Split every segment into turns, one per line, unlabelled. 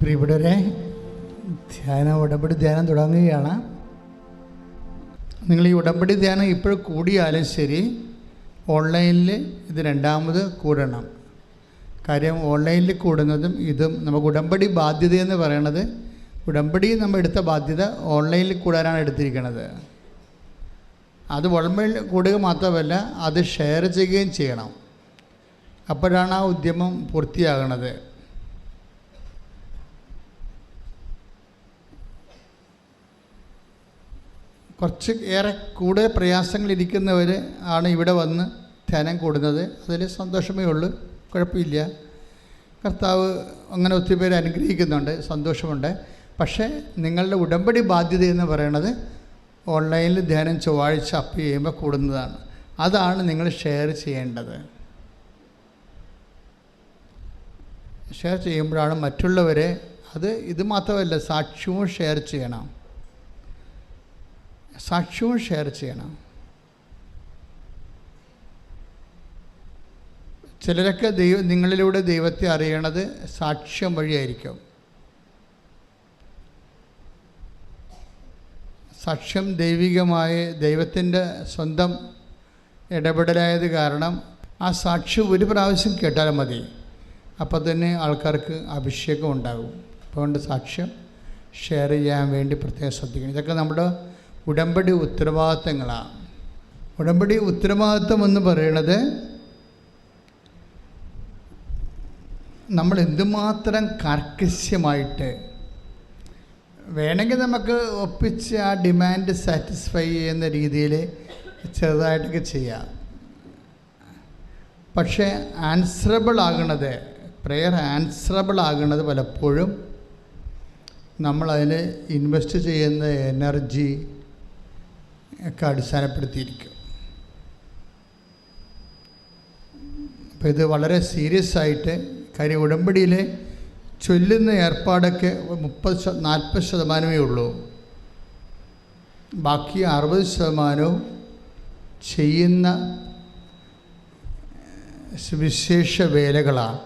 പ്രിയപ്പെട്ടവരെ, ഉടമ്പടി ധ്യാനം തുടങ്ങുകയാണ്. നിങ്ങൾ ഈ ഉടമ്പടി ധ്യാനം ഇപ്പോൾ കൂടിയാലും ശരി, ഓൺലൈനിൽ ഇത് രണ്ടാമത് കൂടണം. കാര്യം ഓൺലൈനിൽ കൂടുന്നതും ഇതും നമുക്ക് ഉടമ്പടി ബാധ്യതയെന്ന് പറയണത്, ഉടമ്പടി നമ്മൾ എടുത്ത ബാധ്യത ഓൺലൈനിൽ കൂടാനാണ് എടുത്തിരിക്കുന്നത്. അത് ഓൺലൈനിൽ കൂടുക മാത്രമല്ല, അത് ഷെയർ ചെയ്യുകയും ചെയ്യണം. അപ്പോഴാണ് ആ ഉദ്യമം പൂർത്തിയാകണത്. കുറച്ച് ഏറെ കൂടുതൽ പ്രയാസങ്ങളിരിക്കുന്നവർ ആണ് ഇവിടെ വന്ന് ധ്യാനം കൂടുന്നത്. അതിൽ സന്തോഷമേ ഉള്ളൂ, കുഴപ്പമില്ല. കർത്താവ് അങ്ങനെ ഒത്തിരി പേര് അനുഗ്രഹിക്കുന്നുണ്ട്, സന്തോഷമുണ്ട്. പക്ഷേ നിങ്ങളുടെ ഉടമ്പടി ബാധ്യത എന്ന് പറയുന്നത് ഓൺലൈനിൽ ധ്യാനം ചൊവ്വാഴ്ച അപ്പ് ചെയ്യുമ്പോൾ കൂടുന്നതാണ്. അതാണ് നിങ്ങൾ ഷെയർ ചെയ്യേണ്ടത്. ഷെയർ ചെയ്യുമ്പോഴാണ് മറ്റുള്ളവരെ ഇത് മാത്രമല്ല, സാക്ഷ്യവും ഷെയർ ചെയ്യണം. സാക്ഷ്യവും ഷെയർ ചെയ്യണം. ചിലരൊക്കെ നിങ്ങളിലൂടെ ദൈവത്തെ അറിയണത് സാക്ഷ്യം വഴിയായിരിക്കും. സാക്ഷ്യം ദൈവികമായ ദൈവത്തിൻ്റെ സ്വന്തം ഇടപെടലായത് കാരണം ആ സാക്ഷ്യം ഒരു പ്രാവശ്യം കേട്ടാലും മതി, അപ്പോൾ തന്നെ ആൾക്കാർക്ക് അഭിഷേകം ഉണ്ടാകും. അതുകൊണ്ട് സാക്ഷ്യം ഷെയർ ചെയ്യാൻ വേണ്ടി പ്രത്യേകം ശ്രദ്ധിക്കണം. ഇതൊക്കെ നമ്മുടെ ഉടമ്പടി ഉത്തരവാദിത്തങ്ങളാണ്. ഉടമ്പടി ഉത്തരവാദിത്തം എന്ന് പറയുന്നത് നമ്മൾ എന്തുമാത്രം കാർക്കശ്യമായിട്ട് വേണമെങ്കിൽ നമുക്ക് ഒപ്പിച്ച് ആ ഡിമാൻഡ് സാറ്റിസ്ഫൈ ചെയ്യുന്ന രീതിയിൽ ചെറുതായിട്ടൊക്കെ ചെയ്യാം. പക്ഷേ ആൻസറബിൾ ആകണത്, പ്രെയർ ആൻസറബിൾ ആകണത് പലപ്പോഴും നമ്മളതിൽ ഇൻവെസ്റ്റ് ചെയ്യുന്ന എനർജി ഒക്കെ അടിസ്ഥാനപ്പെടുത്തിയിരിക്കും. അപ്പോൾ ഇത് വളരെ സീരിയസ് ആയിട്ട്, കാര്യം ഉടമ്പടിയിൽ ചൊല്ലുന്ന ഏർപ്പാടൊക്കെ 40% ഉള്ളൂ. ബാക്കി 60% ചെയ്യുന്ന സുവിശേഷ വേലകളാണ്.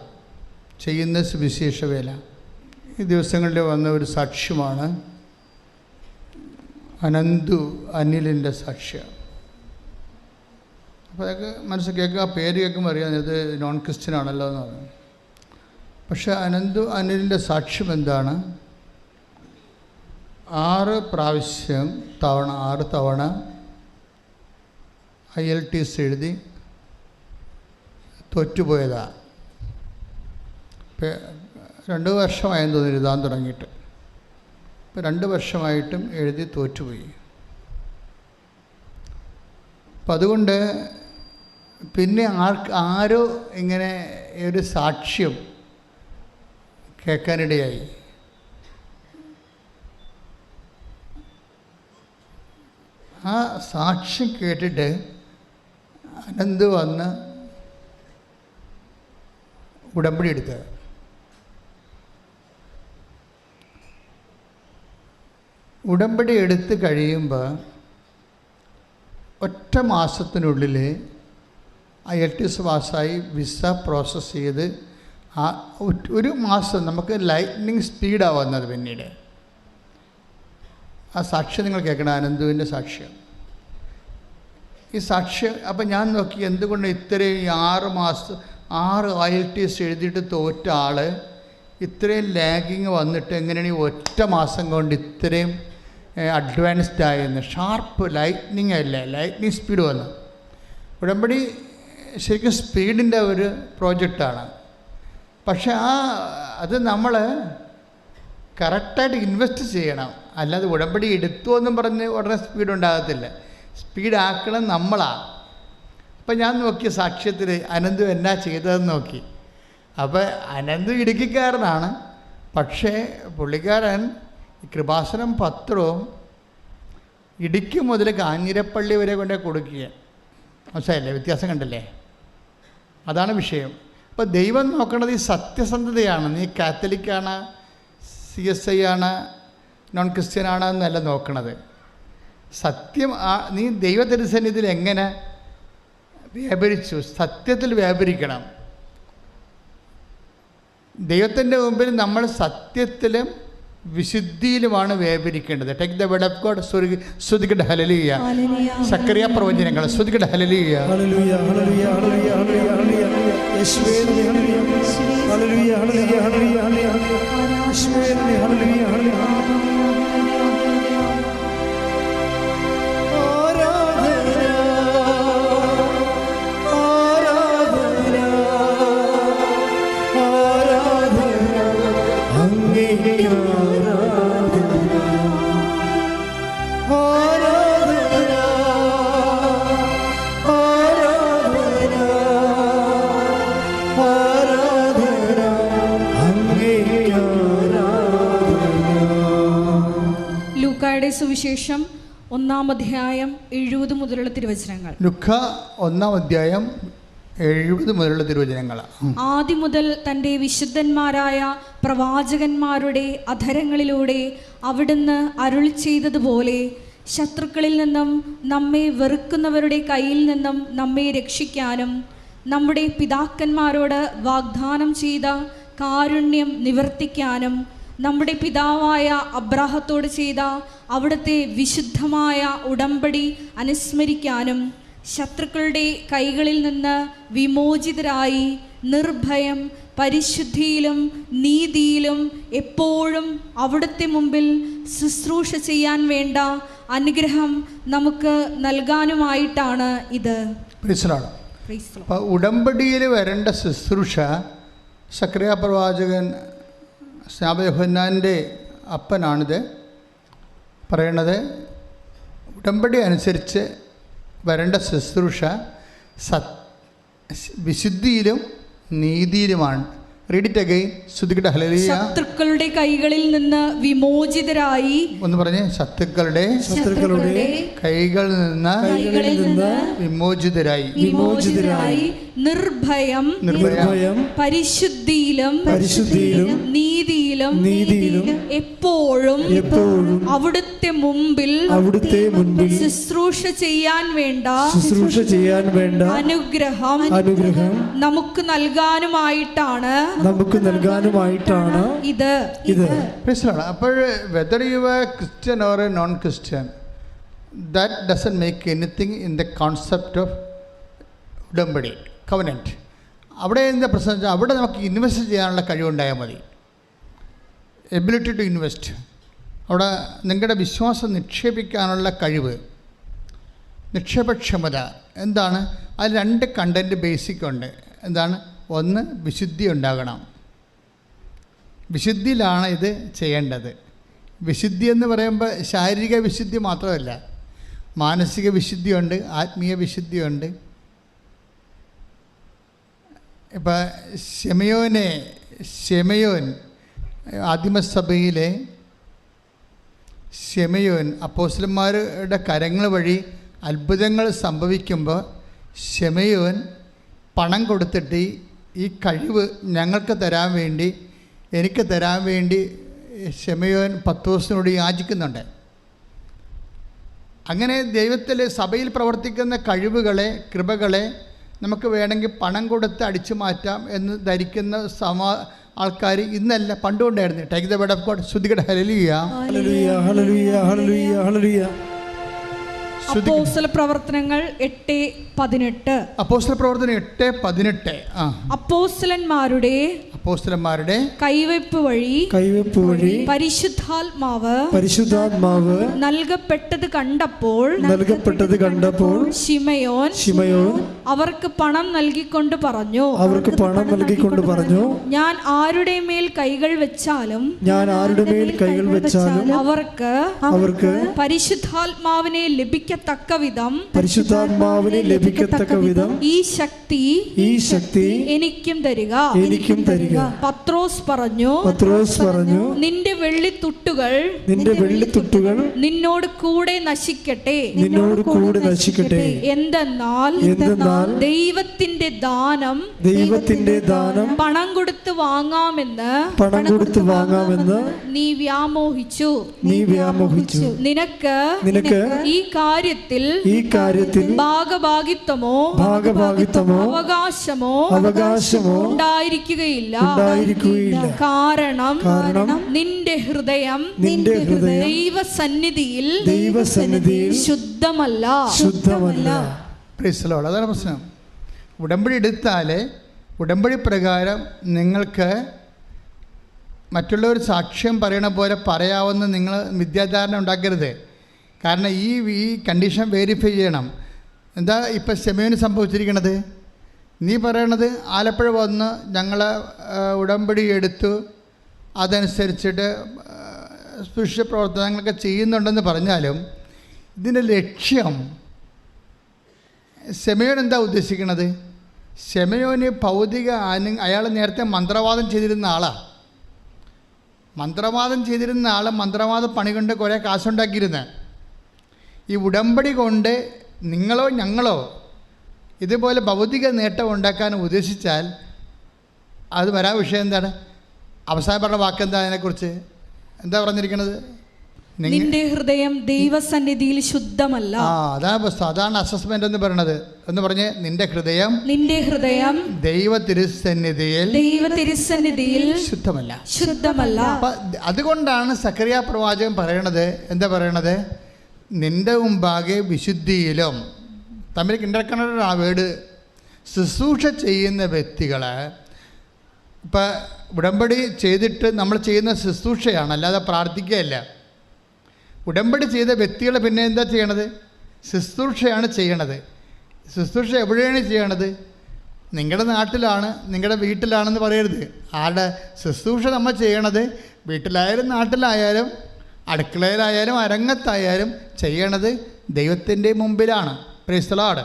ചെയ്യുന്ന സുവിശേഷ വേല. ഈ ദിവസങ്ങളിൽ വന്ന ഒരു സാക്ഷ്യമാണ് അനിലിൻ്റെ സാക്ഷ്യം. അപ്പോൾ അതൊക്കെ മനസ്സിൽ കേൾക്കുക, ആ പേര് കേൾക്കുമ്പോൾ അറിയാം ഇത് നോൺ ക്രിസ്ത്യൻ ആണല്ലോ എന്ന് പറഞ്ഞു. പക്ഷേ അനിലിൻ്റെ സാക്ഷ്യം എന്താണ്? 6 തവണ IELTS എഴുതി തോറ്റുപോയതാണ്. 2 വർഷമായെന്ന് തോന്നി എഴുതാൻ തുടങ്ങിയിട്ട്. ഇപ്പോൾ 2 വർഷമായിട്ടും എഴുതി തോറ്റുപോയി. അപ്പം അതുകൊണ്ട് പിന്നെ ആരോ ഇങ്ങനെ ഒരു സാക്ഷ്യം കേൾക്കാനിടയായി. ആ സാക്ഷ്യം കേട്ടിട്ട് അനന്ത് വന്ന് ഉടമ്പടി എടുത്തത്. ഉടമ്പടി എടുത്ത് കഴിയുമ്പോൾ ഒറ്റ മാസത്തിനുള്ളിൽ IELTS പാസ്സായി വിസ പ്രോസസ്സ് ചെയ്ത് ഒരു മാസം നമുക്ക് ലൈറ്റ്നിങ് സ്പീഡാണ് വന്നത്. പിന്നീട് ആ സാക്ഷ്യം നിങ്ങൾ കേൾക്കണം, അനന്തുവിൻ്റെ സാക്ഷ്യം. ഈ സാക്ഷ്യം അപ്പം ഞാൻ നോക്കി, എന്തുകൊണ്ട് ഇത്രയും 6 IELTS എഴുതിയിട്ട് തോറ്റ ആൾ ഇത്രയും ലാഗിങ് വന്നിട്ട് എങ്ങനെയാണ് ഈ ഒറ്റ മാസം കൊണ്ട് ഇത്രയും അഡ്വാൻസ്ഡ് ആയെന്ന്. ഷാർപ്പ് ലൈറ്റ്നിങ് അല്ലേ, ലൈറ്റ്നിങ് സ്പീഡ് വന്നു. ഉടമ്പടി ശരിക്കും സ്പീഡിൻ്റെ ഒരു പ്രോജക്റ്റാണ്. പക്ഷെ അത് നമ്മൾ കറക്റ്റായിട്ട് ഇൻവെസ്റ്റ് ചെയ്യണം. അല്ലാതെ ഉടമ്പടി എടുത്തു എന്നും പറഞ്ഞ് ഉടനെ സ്പീഡ് ഉണ്ടാകത്തില്ല. സ്പീഡാക്കണം നമ്മളാണ്. അപ്പം ഞാൻ നോക്കിയ സാക്ഷ്യത്തിൽ അനന്തു എന്നാ ചെയ്തതെന്ന് നോക്കി. അപ്പോൾ അനന്തു ഇടുക്കിക്കാരനാണ്. പക്ഷേ പുള്ളിക്കാരൻ കൃപാസനം പത്രവും ഇടുക്കി മുതൽ കാഞ്ഞിരപ്പള്ളി വരെ കൊണ്ടേ കൊടുക്കുക. മനസ്സിലായില്ലേ? വ്യത്യാസം കണ്ടല്ലേ? അതാണ് വിഷയം. അപ്പോൾ ദൈവം നോക്കണത് ഈ സത്യസന്ധതയാണ്. നീ കാത്തലിക്കാണ്, CSI ആണ്, നോൺ ക്രിസ്ത്യനാണ് എന്നല്ല നോക്കണത്. സത്യം നീ ദൈവത്തിരുസന്നിധിയിൽ എങ്ങനെ വ്യാപരിച്ചു, സത്യത്തിൽ വ്യാപരിക്കണം. ദൈവത്തിൻ്റെ മുമ്പിൽ നമ്മൾ സത്യത്തിലും വിശുദ്ധിയിലുമാണ് വേർപിരിക്കേണ്ടത്. Take the word of God. സ്തുതിക്കട്ടെ ഹല്ലേലൂയ. സക്കറിയ പ്രവചനങ്ങൾ സ്തുതിക്കട്ടെ ഹല്ലേലൂയ.
ഹല്ലേലൂയ ഹല്ലേലൂയ ഹല്ലേലൂയ ഹല്ലേലൂയ യേശുവേ ഹല്ലേലൂയ ഹല്ലേലൂയ ഹല്ലേലൂയ ഹല്ലേലൂയ യേശുവേ ഹല്ലേലൂയ ഹല്ലേലൂയ
ലൂക്കായുടെ സുവിശേഷം 1-ാം അധ്യായം 70 മുതലുള്ള തിരുവചനങ്ങൾ.
ലുക്ക 1-ാം അധ്യായം 70 മുതലുള്ള തിരുവചനങ്ങൾ.
ആദ്യം മുതൽ തൻ്റെ വിശുദ്ധന്മാരായ പ്രവാചകന്മാരുടെ അധരങ്ങളിലൂടെ അവിടുന്ന് അരുളി ചെയ്തതുപോലെ ശത്രുക്കളിൽ നിന്നും നമ്മെ വെറുക്കുന്നവരുടെ കയ്യിൽ നിന്നും നമ്മെ രക്ഷിക്കാനും നമ്മുടെ പിതാക്കന്മാരോട് വാഗ്ദാനം ചെയ്ത കാരുണ്യം നിവർത്തിക്കാനും നമ്മുടെ പിതാവായ അബ്രാഹത്തോട് ചെയ്ത അവിടുത്തെ വിശുദ്ധമായ ഉടമ്പടി അനുസ്മരിക്കാനും ശത്രുക്കളുടെ കൈകളിൽ നിന്ന് വിമോചിതരായി നിർഭയം പരിശുദ്ധിയിലും നീതിയിലും എപ്പോഴും അവിടുത്തെ മുമ്പിൽ ശുശ്രൂഷ ചെയ്യാൻ വേണ്ട അനുഗ്രഹം നമുക്ക് നൽകാനുമായിട്ടാണ് ഇത്.
ഉടമ്പടിയിൽ വരേണ്ട ശുശ്രൂഷ സക്കറിയ പ്രവാചകൻ സ്നാപക യോഹന്നാൻ്റെ അപ്പനാണിത് പറയണത്. ഉടമ്പടി അനുസരിച്ച് വരേണ്ട ശുശ്രൂഷ വിശുദ്ധിയിലും നീതിയിലുമാണ്. Read it again. സ്തുതിക്കട്ടെ ഹല്ലേലൂയ.
ശത്രുക്കളുടെ കൈകളിൽ നിന്ന് വിമോചിതരായി.
ഒന്ന് പറഞ്ഞേ. ശത്രുക്കളുടെ കൈകളിൽ നിന്ന് വിമോചിതരായി നിർഭയം പരിശുദ്ധിയിലും നീതിയിലും എപ്പോഴും അവിടുത്തെ മുമ്പിൽ ശുശ്രൂഷ ചെയ്യാൻ വേണ്ട അനുഗ്രഹം നമുക്ക് നൽകാനുമായിട്ടാണ് ഇത്. അപ്പോൾ whether you are Christian or a non-Christian, that doesn't make anything in the concept of ഉടമ്പടി കവനൻറ്റ്. അവിടെ എന്താ പ്രശ്നം വെച്ചാൽ അവിടെ നമുക്ക് ഇൻവെസ്റ്റ് ചെയ്യാനുള്ള കഴിവുണ്ടായാൽ മതി. Ability to invest. അവിടെ നിങ്ങളുടെ വിശ്വാസം നിക്ഷേപിക്കാനുള്ള കഴിവ്, നിക്ഷേപക്ഷമത എന്താണ്? അത് 2 കണ്ടൻറ്റ് ബേസിക് ഉണ്ട്. എന്താണ്? ഒന്ന്, വിശുദ്ധി ഉണ്ടാകണം. വിശുദ്ധിയിലാണ് ഇത് ചെയ്യേണ്ടത്. വിശുദ്ധി എന്ന് പറയുമ്പോൾ ശാരീരിക വിശുദ്ധി മാത്രമല്ല, മാനസിക വിശുദ്ധിയുണ്ട്, ആത്മീയ വിശുദ്ധിയുണ്ട്. ഇപ്പം ശെമയോൻ ആദിമസഭയിലെ ശെമയോൻ അപ്പോസ്തലന്മാരുടെ കരങ്ങൾ വഴി അത്ഭുതങ്ങൾ സംഭവിക്കുമ്പോൾ ശെമയോൻ പണം കൊടുത്തിട്ട് ഈ കഴിവ് ഞങ്ങൾക്ക് തരാൻ വേണ്ടി, എനിക്ക് തരാൻ വേണ്ടി ശെമയോൻ പത്രോസിനോട് യാചിക്കുന്നുണ്ട്. അങ്ങനെ ദൈവത്തിൽ സഭയിൽ പ്രവർത്തിക്കുന്ന കഴിവുകളെ, കൃപകളെ നമുക്ക് വേണമെങ്കിൽ പണം കൊടുത്ത് അടിച്ചു മാറ്റാം എന്ന് ധരിക്കുന്ന ആൾക്കാർ ഇന്നല്ല പണ്ടുകൊണ്ടായിരുന്നു. Take the word of God. സ്തുതിക്കട്ടെ ഹല്ലേലൂയ.
അപ്പോസ്തലപ്രവർത്തനങ്ങൾ 8:18.
അപ്പോസ്തലപ്രവർത്തനം 8:18.
അപ്പോസ്തലന്മാരുടെ കൈവെപ്പ് വഴി പരിശുദ്ധാത്മാവ് നൽകപ്പെട്ടത് കണ്ടപ്പോൾ ശിമയോൻ അവർക്ക് പണം നൽകിക്കൊണ്ട് പറഞ്ഞു, ഞാൻ ആരുടെ മേൽ കൈകൾ വെച്ചാലും അവർക്ക് പരിശുദ്ധാത്മാവിനെ ലഭിക്കത്തക്ക വിധം ഈ ശക്തി എനിക്കും തരിക. പത്രോസ് പറഞ്ഞു, നിന്റെ വെള്ളിത്തുട്ടുകൾ നിന്നോട് കൂടെ നശിക്കട്ടെ. എന്തെന്നാൽ ദൈവത്തിന്റെ ദാനം പണം കൊടുത്ത് വാങ്ങാമെന്ന് നീ വ്യാമോഹിച്ചു. നിനക്ക് ഈ കാര്യം കാര്യത്തിൽ ഭാഗഭാഗിത്വമോ അവകാശമോ ഉണ്ടായിരിക്കുകയില്ല. കാരണം നിന്റെ ഹൃദയം ദൈവസന്നിധിയിൽ ശുദ്ധമല്ല.
അതാണ് പ്രശ്നം. ഉടമ്പടി എടുത്താൽ ഉടമ്പടി പ്രകാരം നിങ്ങൾക്ക് മറ്റുള്ളവർ സാക്ഷ്യം പറയണ പോലെ പറയാവുന്ന നിങ്ങൾ വിദ്യാധാരണ ഉണ്ടാക്കരുത്. കാരണം ഈ കണ്ടീഷൻ വെരിഫൈ ചെയ്യണം. എന്താ ഇപ്പം ശമയോന് സംഭവിച്ചിരിക്കണത്? നീ പറയണത് ആലപ്പുഴ വന്ന് ഞങ്ങൾ ഉടമ്പടി എടുത്തു, അതനുസരിച്ചിട്ട് സ്പൃശ്യ പ്രവർത്തനങ്ങളൊക്കെ ചെയ്യുന്നുണ്ടെന്ന് പറഞ്ഞാലും ഇതിൻ്റെ ലക്ഷ്യം ശമയോൻ എന്താ ഉദ്ദേശിക്കണത്? ശമയോന് ഭൗതിക അയാൾ നേരത്തെ മന്ത്രവാദം ചെയ്തിരുന്ന ആളാണ്. മന്ത്രവാദ പണി കൊണ്ട് കുറേ കാശുണ്ടാക്കിയിരുന്നത്. ഈ ഉടമ്പടി കൊണ്ട് നിങ്ങളോ ഞങ്ങളോ ഇതുപോലെ ഭൗതിക നേട്ടം ഉണ്ടാക്കാൻ ഉദ്ദേശിച്ചാൽ അത് വരാൻ വിഷയം എന്താണ്? അവസാനം പറഞ്ഞ വാക്കെന്താ അതിനെക്കുറിച്ച്? എന്താ പറഞ്ഞിരിക്കുന്നത്?
നിന്റെ ഹൃദയം ദൈവസന്നിധിയിൽ ശുദ്ധമല്ല.
അതാണ് അസസ്മെന്റ് എന്ന് പറയുന്നത്. എന്ന് പറഞ്ഞ് നിന്റെ ഹൃദയം ദൈവ തിരുസന്നിധിയിൽ ശുദ്ധമല്ല. അതുകൊണ്ടാണ് സക്കറിയ പ്രവാചകൻ പറയണത്, എന്താ പറയണത്? നിന്റെ മുമ്പാകെ വിശുദ്ധിയിലും, തമ്മിൽ കിണ്ടക്കണ ആ വേട്, ശുശ്രൂഷ ചെയ്യുന്ന വ്യക്തികൾ ഇപ്പം ഉടമ്പടി ചെയ്തിട്ട് നമ്മൾ ചെയ്യുന്ന ശുശ്രൂഷയാണ്, അല്ലാതെ പ്രാർത്ഥിക്കുകയല്ല. ഉടമ്പടി ചെയ്ത വ്യക്തികൾ പിന്നെ എന്താ ചെയ്യണത്? ശുശ്രൂഷയാണ് ചെയ്യണത്. ശുശ്രൂഷ എവിടെയാണ് ചെയ്യണത്? നിങ്ങളുടെ നാട്ടിലാണ്, നിങ്ങളുടെ വീട്ടിലാണെന്ന് പറയരുത്. ആരുടെ ശുശ്രൂഷ നമ്മൾ ചെയ്യണത്? വീട്ടിലായാലും നാട്ടിലായാലും അടുക്കളയിലായാലും അരങ്ങത്തായാലും ചെയ്യണത് ദൈവത്തിൻ്റെ മുമ്പിലാണ്. Praise the Lord.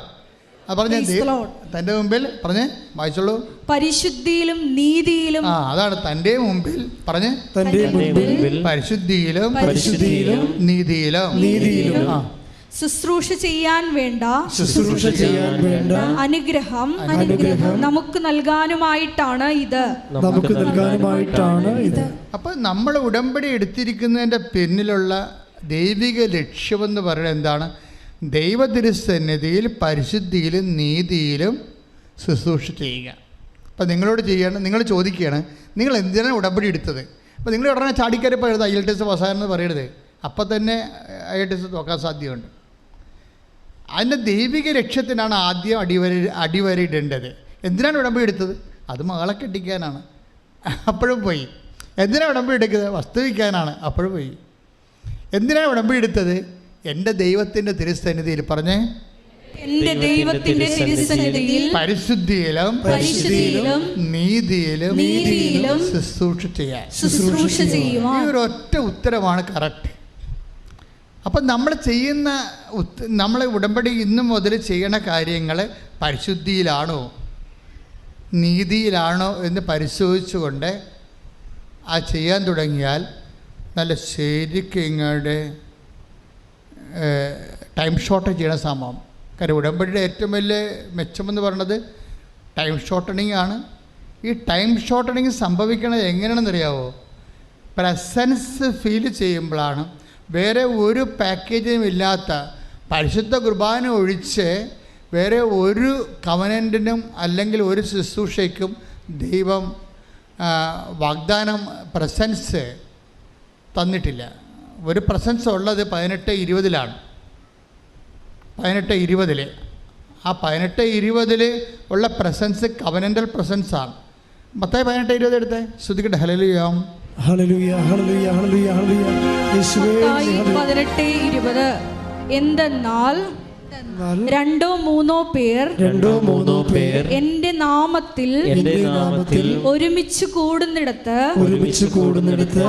അത് പറഞ്ഞ തൻ്റെ മുമ്പിൽ പറഞ്ഞ് വായിച്ചോളൂ.
പരിശുദ്ധിയിലും നീതിയിലും.
അതാണ് തൻ്റെ മുമ്പിൽ പറഞ്ഞ് പരിശുദ്ധിയിലും നീതിയിലും
ശുശ്രൂഷ ചെയ്യാൻ വേണ്ട അനുഗ്രഹം നമുക്ക് നൽകാനുമായിട്ടാണ് ഇത്.
അപ്പൊ നമ്മൾ ഉടമ്പടി എടുത്തിരിക്കുന്നതിൻ്റെ പിന്നിലുള്ള ദൈവിക ലക്ഷ്യമെന്ന് പറയുന്നത് എന്താണ്? ദൈവതിരുസന്നിധിയിൽ പരിശുദ്ധിയിലും നീതിയിലും ശുശ്രൂഷ ചെയ്യുക. അപ്പം നിങ്ങളോട് ചെയ്യണം, നിങ്ങൾ ചോദിക്കുകയാണ് നിങ്ങൾ എന്തിനാണ് ഉടമ്പടി എടുത്തത്? അപ്പോൾ നിങ്ങൾ ഉടനെ ചാടിക്കരപ്പോൾ എഴുതുക IELTS പാസ്സായെന്ന് പറയരുത്. അപ്പം തന്നെ IELTS നോക്കാൻ സാധ്യതയുണ്ട്. അതിൻ്റെ ദൈവിക ലക്ഷ്യത്തിനാണ് ആദ്യം അടിവരയിടേണ്ടത്. എന്തിനാണ് ഉടമ്പടി എടുത്തത്? അത് മകളെ കെട്ടിക്കാനാണ്, അപ്പോഴും പോയി. എന്തിനാണ് ഉടമ്പടി എടുക്കുന്നത്? വസ്തു വയ്ക്കാനാണ്, അപ്പോഴും പോയി. എന്തിനാണ് ഉടമ്പടി എടുത്തത്? എൻ്റെ ദൈവത്തിൻ്റെ തിരുസന്നിധിയിൽ പറഞ്ഞേ പരിശുദ്ധിയിലും നീതിയിലും ശുശ്രൂഷ ചെയ്യാൻ. ഈ ഒരൊറ്റ ഉത്തരമാണ് കറക്റ്റ്. അപ്പം നമ്മൾ ഉടമ്പടി ഇന്നു മുതൽ ചെയ്യണ കാര്യങ്ങൾ പരിശുദ്ധിയിലാണോ നീതിയിലാണോ എന്ന് പരിശോധിച്ചുകൊണ്ട് ചെയ്യാൻ തുടങ്ങിയാൽ നല്ല ശരിക്കും ഇങ്ങോട്ട് ടൈം ഷോർട്ടേജ് ചെയ്യണ സംഭവം. കാര്യം ഉടമ്പടിയുടെ ഏറ്റവും വലിയ മെച്ചമെന്ന് പറയുന്നത് ടൈം ഷോർട്ടണിങ് ആണ്. ഈ ടൈം ഷോർട്ടണിങ് സംഭവിക്കണത് എങ്ങനെയാണെന്നറിയാവോ? പ്രസൻസ് ഫീൽ ചെയ്യുമ്പോഴാണ്. വേറെ ഒരു പാക്കേജും ഇല്ലാത്ത പരിശുദ്ധ കുർബാന ഒഴിച്ച് വേറെ ഒരു കവനൻറ്റിനും അല്ലെങ്കിൽ ഒരു ശുശ്രൂഷയ്ക്കും ദൈവം വാഗ്ദാനം പ്രസൻസ് തന്നിട്ടില്ല. ഒരു പ്രസൻസ് ഉള്ളത് 18-20 18-20 ആ 18-20 ഉള്ള പ്രസൻസ് കവനൻ്റൽ പ്രസൻസാണ്. മത്തായി 18-20 എടുത്തേ, ശ്രദ്ധിക്കട്ടെ. ഹല്ലേലൂയ
ഹല്ലേലൂയ ഹല്ലേലൂയ ഹല്ലേലൂയ ഹല്ലേലൂയ. യേശുവേ
18-20 എന്തെന്നാൽ 2-3 പേർ എന്റെ നാമത്തിൽ ഒരുമിച്ച് കൂടുന്നിടത്ത്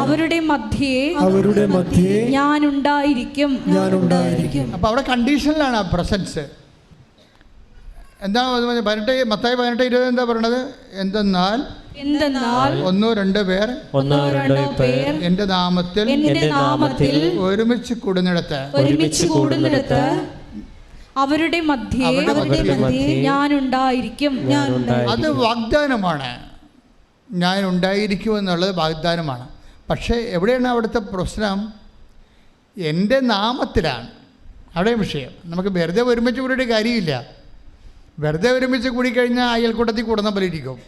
അവരുടെ മധ്യേ ഞാനുണ്ടായിരിക്കും.
അപ്പൊ അവിടെ കണ്ടീഷനിലാണ് ആ പ്രസൻസ്. എന്താ മത്തായി 18-20 എന്താ പറയണത്? എന്തെന്നാൽ 1-2 പേർ എന്റെ നാമത്തിൽ ഒരുമിച്ച് കൂടുന്നിടത്ത്
അവരുടെ മധ്യേ ഞാനുണ്ടായിരിക്കും.
അത് വാഗ്ദാനമാണ്. ഞാൻ ഉണ്ടായിരിക്കുമെന്നുള്ളത് വാഗ്ദാനമാണ്. പക്ഷേ എവിടെയാണ് അവിടുത്തെ പ്രശ്നം? എൻ്റെ നാമത്തിലാണ്. അവിടെ വിഷയം. നമുക്ക് വെറുതെ ഒരുമിച്ച് കൂടിയിട്ട് കാര്യമില്ല. വെറുതെ ഒരുമിച്ച് കൂടിക്കഴിഞ്ഞാൽ അയൽക്കൂട്ടത്തിൽ കൂടുന്ന പോലെ ഇരിക്കും.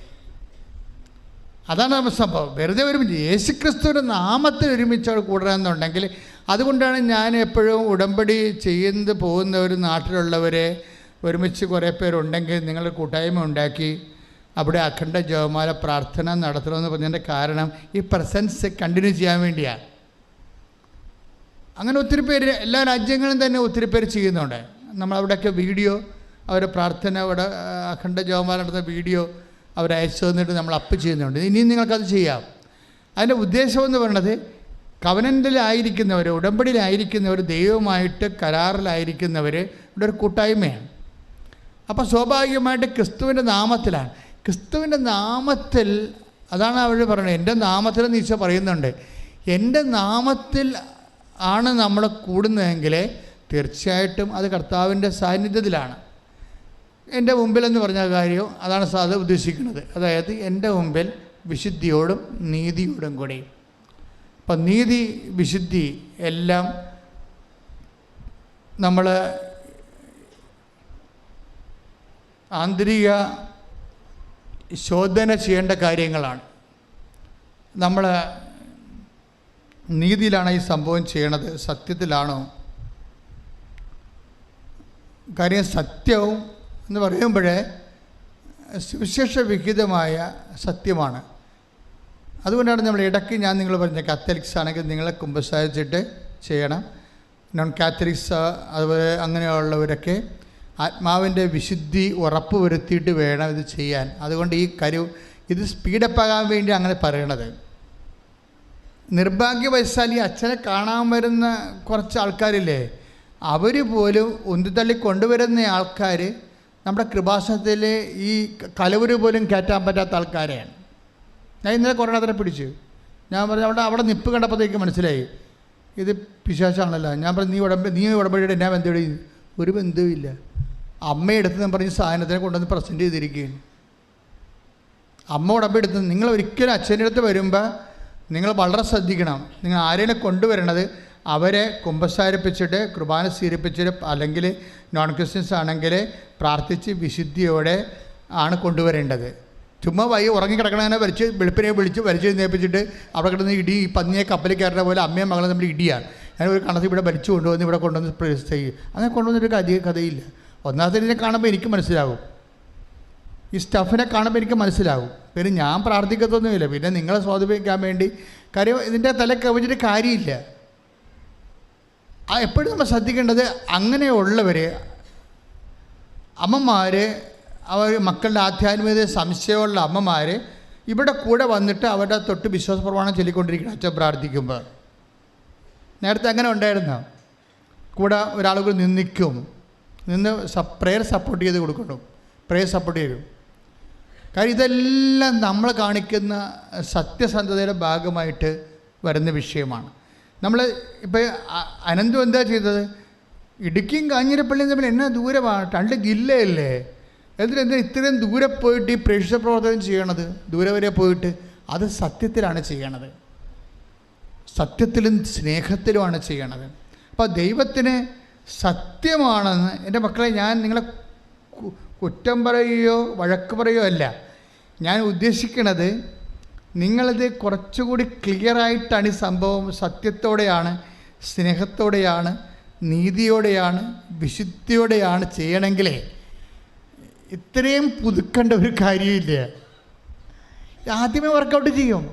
അതാണ് നമ്മൾ സംഭവം. വെറുതെ ഒരുമിച്ച് യേശുക്രിസ്തുവിൻ്റെ നാമത്തിൽ ഒരുമിച്ച് അവിടെ കൂടണമെന്നുണ്ടെങ്കിൽ, അതുകൊണ്ടാണ് ഞാൻ എപ്പോഴും ഉടമ്പടി ചെയ്യുന്നത് പോകുന്നവർ, നാട്ടിലുള്ളവരെ ഒരുമിച്ച് കുറേ പേരുണ്ടെങ്കിൽ നിങ്ങൾ കൂട്ടായ്മ ഉണ്ടാക്കി അവിടെ അഖണ്ഡ ജപമാല പ്രാർത്ഥന നടത്തണമെന്ന് പറഞ്ഞതിൻ്റെ കാരണം ഈ പ്രസൻസ് കണ്ടിന്യൂ ചെയ്യാൻ വേണ്ടിയാണ്. അങ്ങനെ ഒത്തിരി പേര് എല്ലാ രാജ്യങ്ങളും തന്നെ ഒത്തിരി പേര് ചെയ്യുന്നുണ്ട്. നമ്മളവിടെയൊക്കെ വീഡിയോ, അവരുടെ പ്രാർത്ഥന, അവിടെ അഖണ്ഡ ജപമാല നടത്തുന്ന വീഡിയോ അവർ അയച്ചു തന്നിട്ട് നമ്മൾ അപ്പ് ചെയ്യുന്നുണ്ട്. ഇനിയും നിങ്ങൾക്കത് ചെയ്യാം. അതിൻ്റെ ഉദ്ദേശമെന്ന് പറയുന്നത് കവനൻ്റിലായിരിക്കുന്നവർ, ഉടമ്പടിയിലായിരിക്കുന്നവർ, ദൈവവുമായിട്ട് കരാറിലായിരിക്കുന്നവർ ഇവിടെ ഒരു കൂട്ടായ്മയാണ്. അപ്പോൾ സ്വാഭാവികമായിട്ട് ക്രിസ്തുവിൻ്റെ നാമത്തിലാണ്. ക്രിസ്തുവിൻ്റെ നാമത്തിൽ, അതാണ് അവർ പറയുന്നത്. എൻ്റെ നാമത്തിൽ ഈശോ പറയുന്നുണ്ട്. എൻ്റെ നാമത്തിൽ ആണ് നമ്മൾ കൂടുന്നതെങ്കിൽ തീർച്ചയായിട്ടും അത് കർത്താവിൻ്റെ സാന്നിധ്യത്തിലാണ്. എൻ്റെ മുമ്പിലെന്ന് പറഞ്ഞ കാര്യം അതാണ് സാധാരണ ഉദ്ദേശിക്കുന്നത്. അതായത് എൻ്റെ മുമ്പിൽ വിശുദ്ധിയോടും നീതിയോടും കൂടി. അപ്പം നീതി, വിശുദ്ധി എല്ലാം നമ്മൾ ആന്തരിക ശോധന ചെയ്യേണ്ട കാര്യങ്ങളാണ്. നമ്മൾ നീതിയിലാണ് ഈ സംഭവം ചെയ്യണത്, സത്യത്തിലാണോ? കാര്യം സത്യവും എന്ന് പറയുമ്പോഴേ സുവിശേഷ വിഹിതമായ സത്യമാണ്. അതുകൊണ്ടാണ് നമ്മൾ ഇടയ്ക്ക് ഞാൻ നിങ്ങൾ പറഞ്ഞ കാത്തലിക്സ് ആണെങ്കിൽ നിങ്ങളെ കുമ്പസാരിച്ചിട്ട് ചെയ്യണം. നോൺ കാത്തലിക്സ് അതുപോലെ അങ്ങനെയുള്ളവരൊക്കെ ആത്മാവിൻ്റെ വിശുദ്ധി ഉറപ്പ് വരുത്തിയിട്ട് വേണം ഇത് ചെയ്യാൻ. അതുകൊണ്ട് ഈ ഇത് സ്പീഡപ്പാകാൻ വേണ്ടി അങ്ങനെ പറയണത്. നിർഭാഗ്യവശാൽ ഈ അച്ഛനെ കാണാൻ വരുന്ന കുറച്ച് ആൾക്കാരില്ലേ, അവർ പോലും ഉന്തിത്തള്ളി കൊണ്ടുവരുന്ന ആൾക്കാർ നമ്മുടെ കൃപാസനത്തിൽ ഈ കലവര് പോലും കയറ്റാൻ പറ്റാത്ത ആൾക്കാരെയാണ്. ഞാൻ ഇന്നലെ കൊറോണത്തിനെ പിടിച്ചു. ഞാൻ പറഞ്ഞു അവിടെ നിപ്പ് കണ്ടപ്പോഴത്തേക്ക് മനസ്സിലായി ഇത് പിശാചാണല്ലോ. ഞാൻ പറഞ്ഞു നീ ഉടമ്പടിയുടെ എന്നാ ബന്ധം? ഒരു ബന്ധവുമില്ല. അമ്മയെടുത്ത് ഞാൻ പറഞ്ഞ് സാധനത്തിനെ കൊണ്ടുവന്ന് പ്രസൻറ്റ് ചെയ്തിരിക്കുകയാണ്. അമ്മ ഉടമ്പെടുത്ത് നിങ്ങൾ ഒരിക്കലും അച്ഛൻ്റെ അടുത്ത് വരുമ്പോൾ നിങ്ങൾ വളരെ ശ്രദ്ധിക്കണം. നിങ്ങൾ ആരെയും കൊണ്ടുവരണത് അവരെ കുമ്പസാരിപ്പിച്ചിട്ട് കുർബാന സ്വീകരിപ്പിച്ചിട്ട്, അല്ലെങ്കിൽ നോൺ ക്രിസ്ത്യൻസ് ആണെങ്കിൽ പ്രാർത്ഥിച്ച് വിശുദ്ധിയോടെ ആണ് കൊണ്ടുവരേണ്ടത്. ചുമ്മാ ഉറങ്ങിക്കിടക്കണങ്ങനെ വെളുപ്പിനെ വലിച്ച് നേപ്പിച്ചിട്ട് അവിടെ കിടന്ന് ഇടി, പന്നിയെ കപ്പലിൽ കയറുന്ന പോലെ അമ്മയും മകളും നമ്മൾ ഇടിയാണ്. അങ്ങനെ ഒരു കണത്തിൽ ഇവിടെ വലിച്ചു കൊണ്ടുവന്ന് ഇവിടെ കൊണ്ടുവന്ന് പ്രവേശിച്ച് ചെയ്യും. അങ്ങനെ കൊണ്ടുവന്നൊരു കഥയില്ല. ഒന്നാമത്തെ ഇതിനെ കാണുമ്പോൾ എനിക്ക് മനസ്സിലാവും, ഈ സ്റ്റഫിനെ കാണുമ്പോൾ എനിക്ക് മനസ്സിലാവും. പിന്നെ ഞാൻ പ്രാർത്ഥിക്കത്തൊന്നുമില്ല, പിന്നെ നിങ്ങളെ സ്വാധീനിക്കാൻ വേണ്ടി. കാര്യം ഇതിൻ്റെ തല കവിഞ്ഞിട്ട് കാര്യമില്ല. എപ്പോഴും നമ്മൾ ശ്രദ്ധിക്കേണ്ടത് അങ്ങനെയുള്ളവർ, അമ്മമാർ, അവർ മക്കളുടെ ആധ്യാത്മികത സംശയമുള്ള അമ്മമാർ ഇവിടെ കൂടെ വന്നിട്ട് അവരുടെ തൊട്ട് വിശ്വാസ പ്രമാണം ചൊല്ലിക്കൊണ്ടിരിക്കണം അച്ഛൻ പ്രാർത്ഥിക്കുമ്പോൾ. നേരത്തെ അങ്ങനെ ഉണ്ടായിരുന്നോ? കൂടെ ഒരാൾ കൂടി നിന്ന് പ്രെയർ സപ്പോർട്ട് ചെയ്ത് കൊടുക്കണം, പ്രെയർ സപ്പോർട്ട് ചെയ്യും. കാര്യം ഇതെല്ലാം നമ്മൾ കാണിക്കുന്ന സത്യസന്ധതയുടെ ഭാഗമായിട്ട് വരുന്ന വിഷയമാണ്. നമ്മൾ ഇപ്പോൾ അനന്തു എന്താ ചെയ്തത്? ഇടുക്കിയും കാഞ്ഞിരപ്പള്ളിയും തമ്മിൽ എന്നാ ദൂരമാണ്, 2 ജില്ലയല്ലേ. എന്തിനാ ഇത്രയും ദൂരെ പോയിട്ട് ഈ പ്രേക്ഷിത പ്രവർത്തനം ചെയ്യണത്? ദൂരെ വരെ പോയിട്ട് അത് സത്യത്തിലാണ് ചെയ്യണത്, സത്യത്തിലും സ്നേഹത്തിലുമാണ് ചെയ്യണത്. അപ്പോൾ ദൈവത്തിന് സത്യമാണെന്ന് എൻ്റെ മക്കളെ, ഞാൻ നിങ്ങളെ കുറ്റം പറയുകയോ വഴക്ക് പറയുകയോ അല്ല. ഞാൻ ഉദ്ദേശിക്കുന്നത് നിങ്ങളിത് കുറച്ചുകൂടി ക്ലിയറായിട്ടാണ് ഈ സംഭവം സത്യത്തോടെയാണ്, സ്നേഹത്തോടെയാണ്, നീതിയോടെയാണ്, വിശുദ്ധിയോടെയാണ് ചെയ്യണമെങ്കിലേ ഇത്രയും പുതുക്കേണ്ട ഒരു കാര്യമില്ല. ആദ്യമേ വർക്കൗട്ട് ചെയ്യും.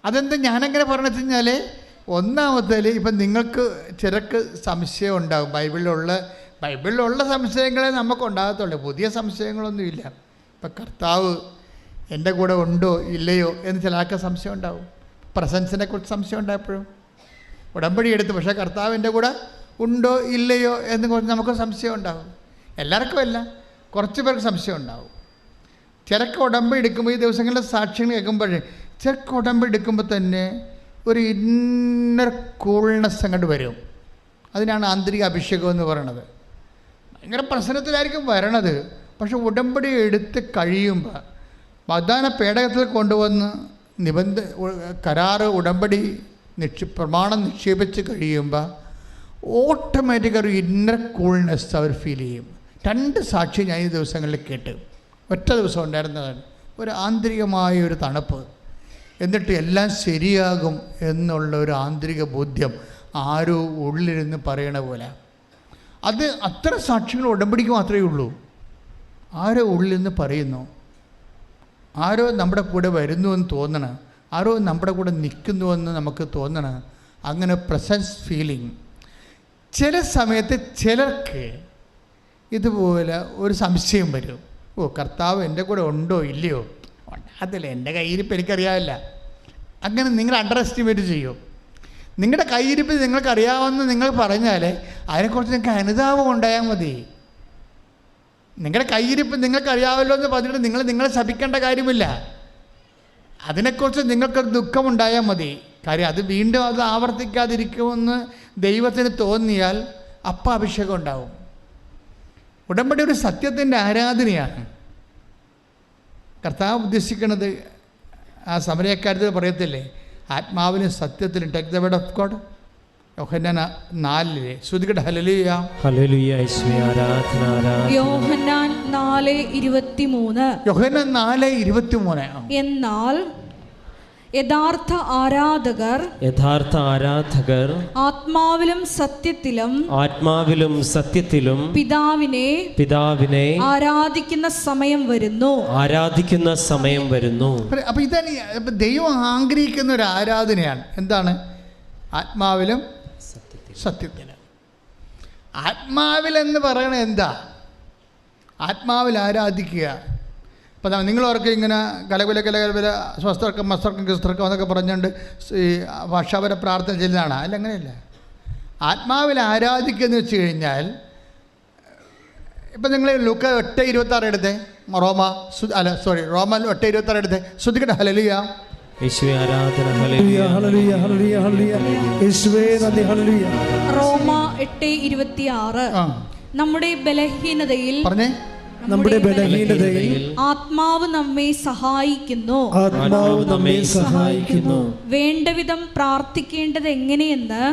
അതെന്താ ഞാനങ്ങനെ പറഞ്ഞു കഴിഞ്ഞാൽ, ഒന്നാമത്തേൽ ഇപ്പം നിങ്ങൾക്ക് ചിലർക്ക് സംശയം ഉണ്ടാകും. ബൈബിളിലുള്ള സംശയങ്ങളെ നമുക്കുണ്ടാകത്തുള്ളൂ, പുതിയ സംശയങ്ങളൊന്നുമില്ല. ഇപ്പം കർത്താവ് എൻ്റെ കൂടെ ഉണ്ടോ ഇല്ലയോ എന്ന് ചിലർക്ക് സംശയം ഉണ്ടാവും. പ്രസൻസിനെ കുറിച്ച് സംശയം ഉണ്ടായപ്പോഴും ഉടമ്പടി എടുത്ത്, പക്ഷേ കർത്താവ് എൻ്റെ കൂടെ ഉണ്ടോ ഇല്ലയോ എന്ന് കുറിച്ച് നമുക്ക് സംശയം ഉണ്ടാകും. എല്ലാവർക്കും അല്ല, കുറച്ച് പേർക്ക് സംശയം ഉണ്ടാവും. ചിലക്ക് ഉടമ്പടി എടുക്കുമ്പോൾ, ഈ ദിവസങ്ങളിലെ സാക്ഷ്യങ്ങൾ കേൾക്കുമ്പോഴേ ചിലക്ക് ഉടമ്പടി എടുക്കുമ്പോൾ തന്നെ ഒരു ഇന്നർ കൂൾനെസ് അങ്ങോട്ട് വരും. അതിനാണ് ആന്തരിക അഭിഷേകം എന്ന് പറയണത്. ഭയങ്കര പ്രശ്നത്തിലായിരിക്കും വരണത്. പക്ഷെ ഉടമ്പടി എടുത്ത് കഴിയുമ്പോൾ, വാഗ്ദാന പേടകത്തിൽ കൊണ്ടുവന്ന് കരാറ്, ഉടമ്പടി പ്രമാണം നിക്ഷേപിച്ച് കഴിയുമ്പോൾ ഓട്ടോമാറ്റിക് ഒരു ഇന്നർ കൂൾനെസ് അവർ ഫീൽ ചെയ്യും. 2 സാക്ഷി ഞാൻ ഈ ദിവസങ്ങളിൽ കേട്ട്, ഒറ്റ ദിവസം ഉണ്ടായിരുന്നതാണ്. ഒരു ആന്തരികമായ ഒരു തണുപ്പ്, എന്നിട്ട് എല്ലാം ശരിയാകും എന്നുള്ള ഒരു ആന്തരിക ബോധ്യം ആരോ ഉള്ളിലിരുന്ന് പറയണ പോലെ. അത് അത്ര സാക്ഷികൾ ഉടമ്പടിക്ക് മാത്രമേ ഉള്ളൂ. ആരോ ഉള്ളിൽ നിന്ന് പറയുന്നു, ആരോ നമ്മുടെ കൂടെ വരുന്നുവെന്ന് തോന്നണം, ആരോ നമ്മുടെ കൂടെ നിൽക്കുന്നുവെന്ന് നമുക്ക് തോന്നണം. അങ്ങനെ പ്രസൻസ് ഫീലിംഗ്. ചില സമയത്ത് ചിലർക്ക് ഇതുപോലെ ഒരു സംശയം വരും, ഓ കർത്താവ് എൻ്റെ കൂടെ ഉണ്ടോ ഇല്ലയോ, അതില്ല എൻ്റെ കയ്യിരിപ്പ് എനിക്കറിയാമില്ല. അങ്ങനെ നിങ്ങൾ അണ്ടർ എസ്റ്റിമേറ്റ് ചെയ്യും. നിങ്ങളുടെ കയ്യിരിപ്പ് നിങ്ങൾക്കറിയാമെന്ന് നിങ്ങൾ പറഞ്ഞാൽ അതിനെക്കുറിച്ച് നിങ്ങൾക്ക് അനുതാപം ഉണ്ടായാൽ മതി. നിങ്ങളുടെ കയ്യിരിപ്പ് നിങ്ങൾക്കറിയാമല്ലോ എന്ന് പറഞ്ഞിട്ട് നിങ്ങളെ ശപിക്കേണ്ട കാര്യമില്ല. അതിനെക്കുറിച്ച് നിങ്ങൾക്കൊരു ദുഃഖമുണ്ടായാൽ മതി. കാര്യം അത് വീണ്ടും അത് ആവർത്തിക്കാതിരിക്കുമെന്ന് ദൈവത്തിന് തോന്നിയാൽ അപ്പം അഭിഷേകം ഉണ്ടാവും. ഉടമ്പടി ഒരു സത്യത്തിൻ്റെ ആരാധനയാണ്. കർത്താവ് ഉദ്ദേശിക്കുന്നത് ആ സമരക്കാര്യത്തിൽ പറയത്തില്ലേ, ആത്മാവിനും സത്യത്തിലും take the word of God. യോഹന്നാൻ 4 ശ്രുതികട ഹല്ലേലൂയ
ഹല്ലേലൂയ യേശുവേ ആരാധന ആരാധന.
യോഹന്നാൻ 4:23.
യോഹന്നാൻ 4:23.
എന്നാൽ യഥാർത്ഥ ആരാധകർ ആത്മാവിലും സത്യത്തിലും പിതാവിനെ ആരാധിക്കുന്ന സമയം വരുന്നു.
അപ്പോൾ ഇതാണ് ദൈവം ആഗ്രഹിക്കുന്ന ഒരു ആരാധനയാണ്. എന്താണ്? ആത്മാവിലും സത്യത്തിലും. ആത്മാവിലെന്ന് പറയണത് എന്താ? ആത്മാവിൽ ആരാധിക്കുക. അപ്പോൾ നിങ്ങളവർക്ക് ഇങ്ങനെ കലകുല സ്വസ്ഥർക്കം മസ്തർക്കം ക്രിസ്തർക്കം എന്നൊക്കെ പറഞ്ഞുകൊണ്ട് ഈ ഭാഷാപര പ്രാർത്ഥന ചെയ്യുന്നതാണ്. അല്ല, അങ്ങനെയല്ല. ആത്മാവിൽ ആരാധിക്കുകയെന്ന് വെച്ച് കഴിഞ്ഞാൽ, ഇപ്പം നിങ്ങൾ ലൂക്ക 8:26 എടുത്തേ, റോമ 8:26 എടുത്തേ, ശ്രുതികട ഹല്ലേലൂയ
യേശുവേ ആരാധന
ഹല്ലേലൂയ ഹല്ലേലൂയ ഹല്ലേലൂയ ഹല്ലേലൂയ യേശുവേ നന്ദി ഹല്ലേലൂയ.
റോമ 8:26. നമ്മുടെ ബലഹീനതയിൽ ആത്മാവ് നമ്മെ സഹായിക്കുന്നു. വേണ്ടവിധം പ്രാർത്ഥിക്കേണ്ടത് എങ്ങനെയെന്ന്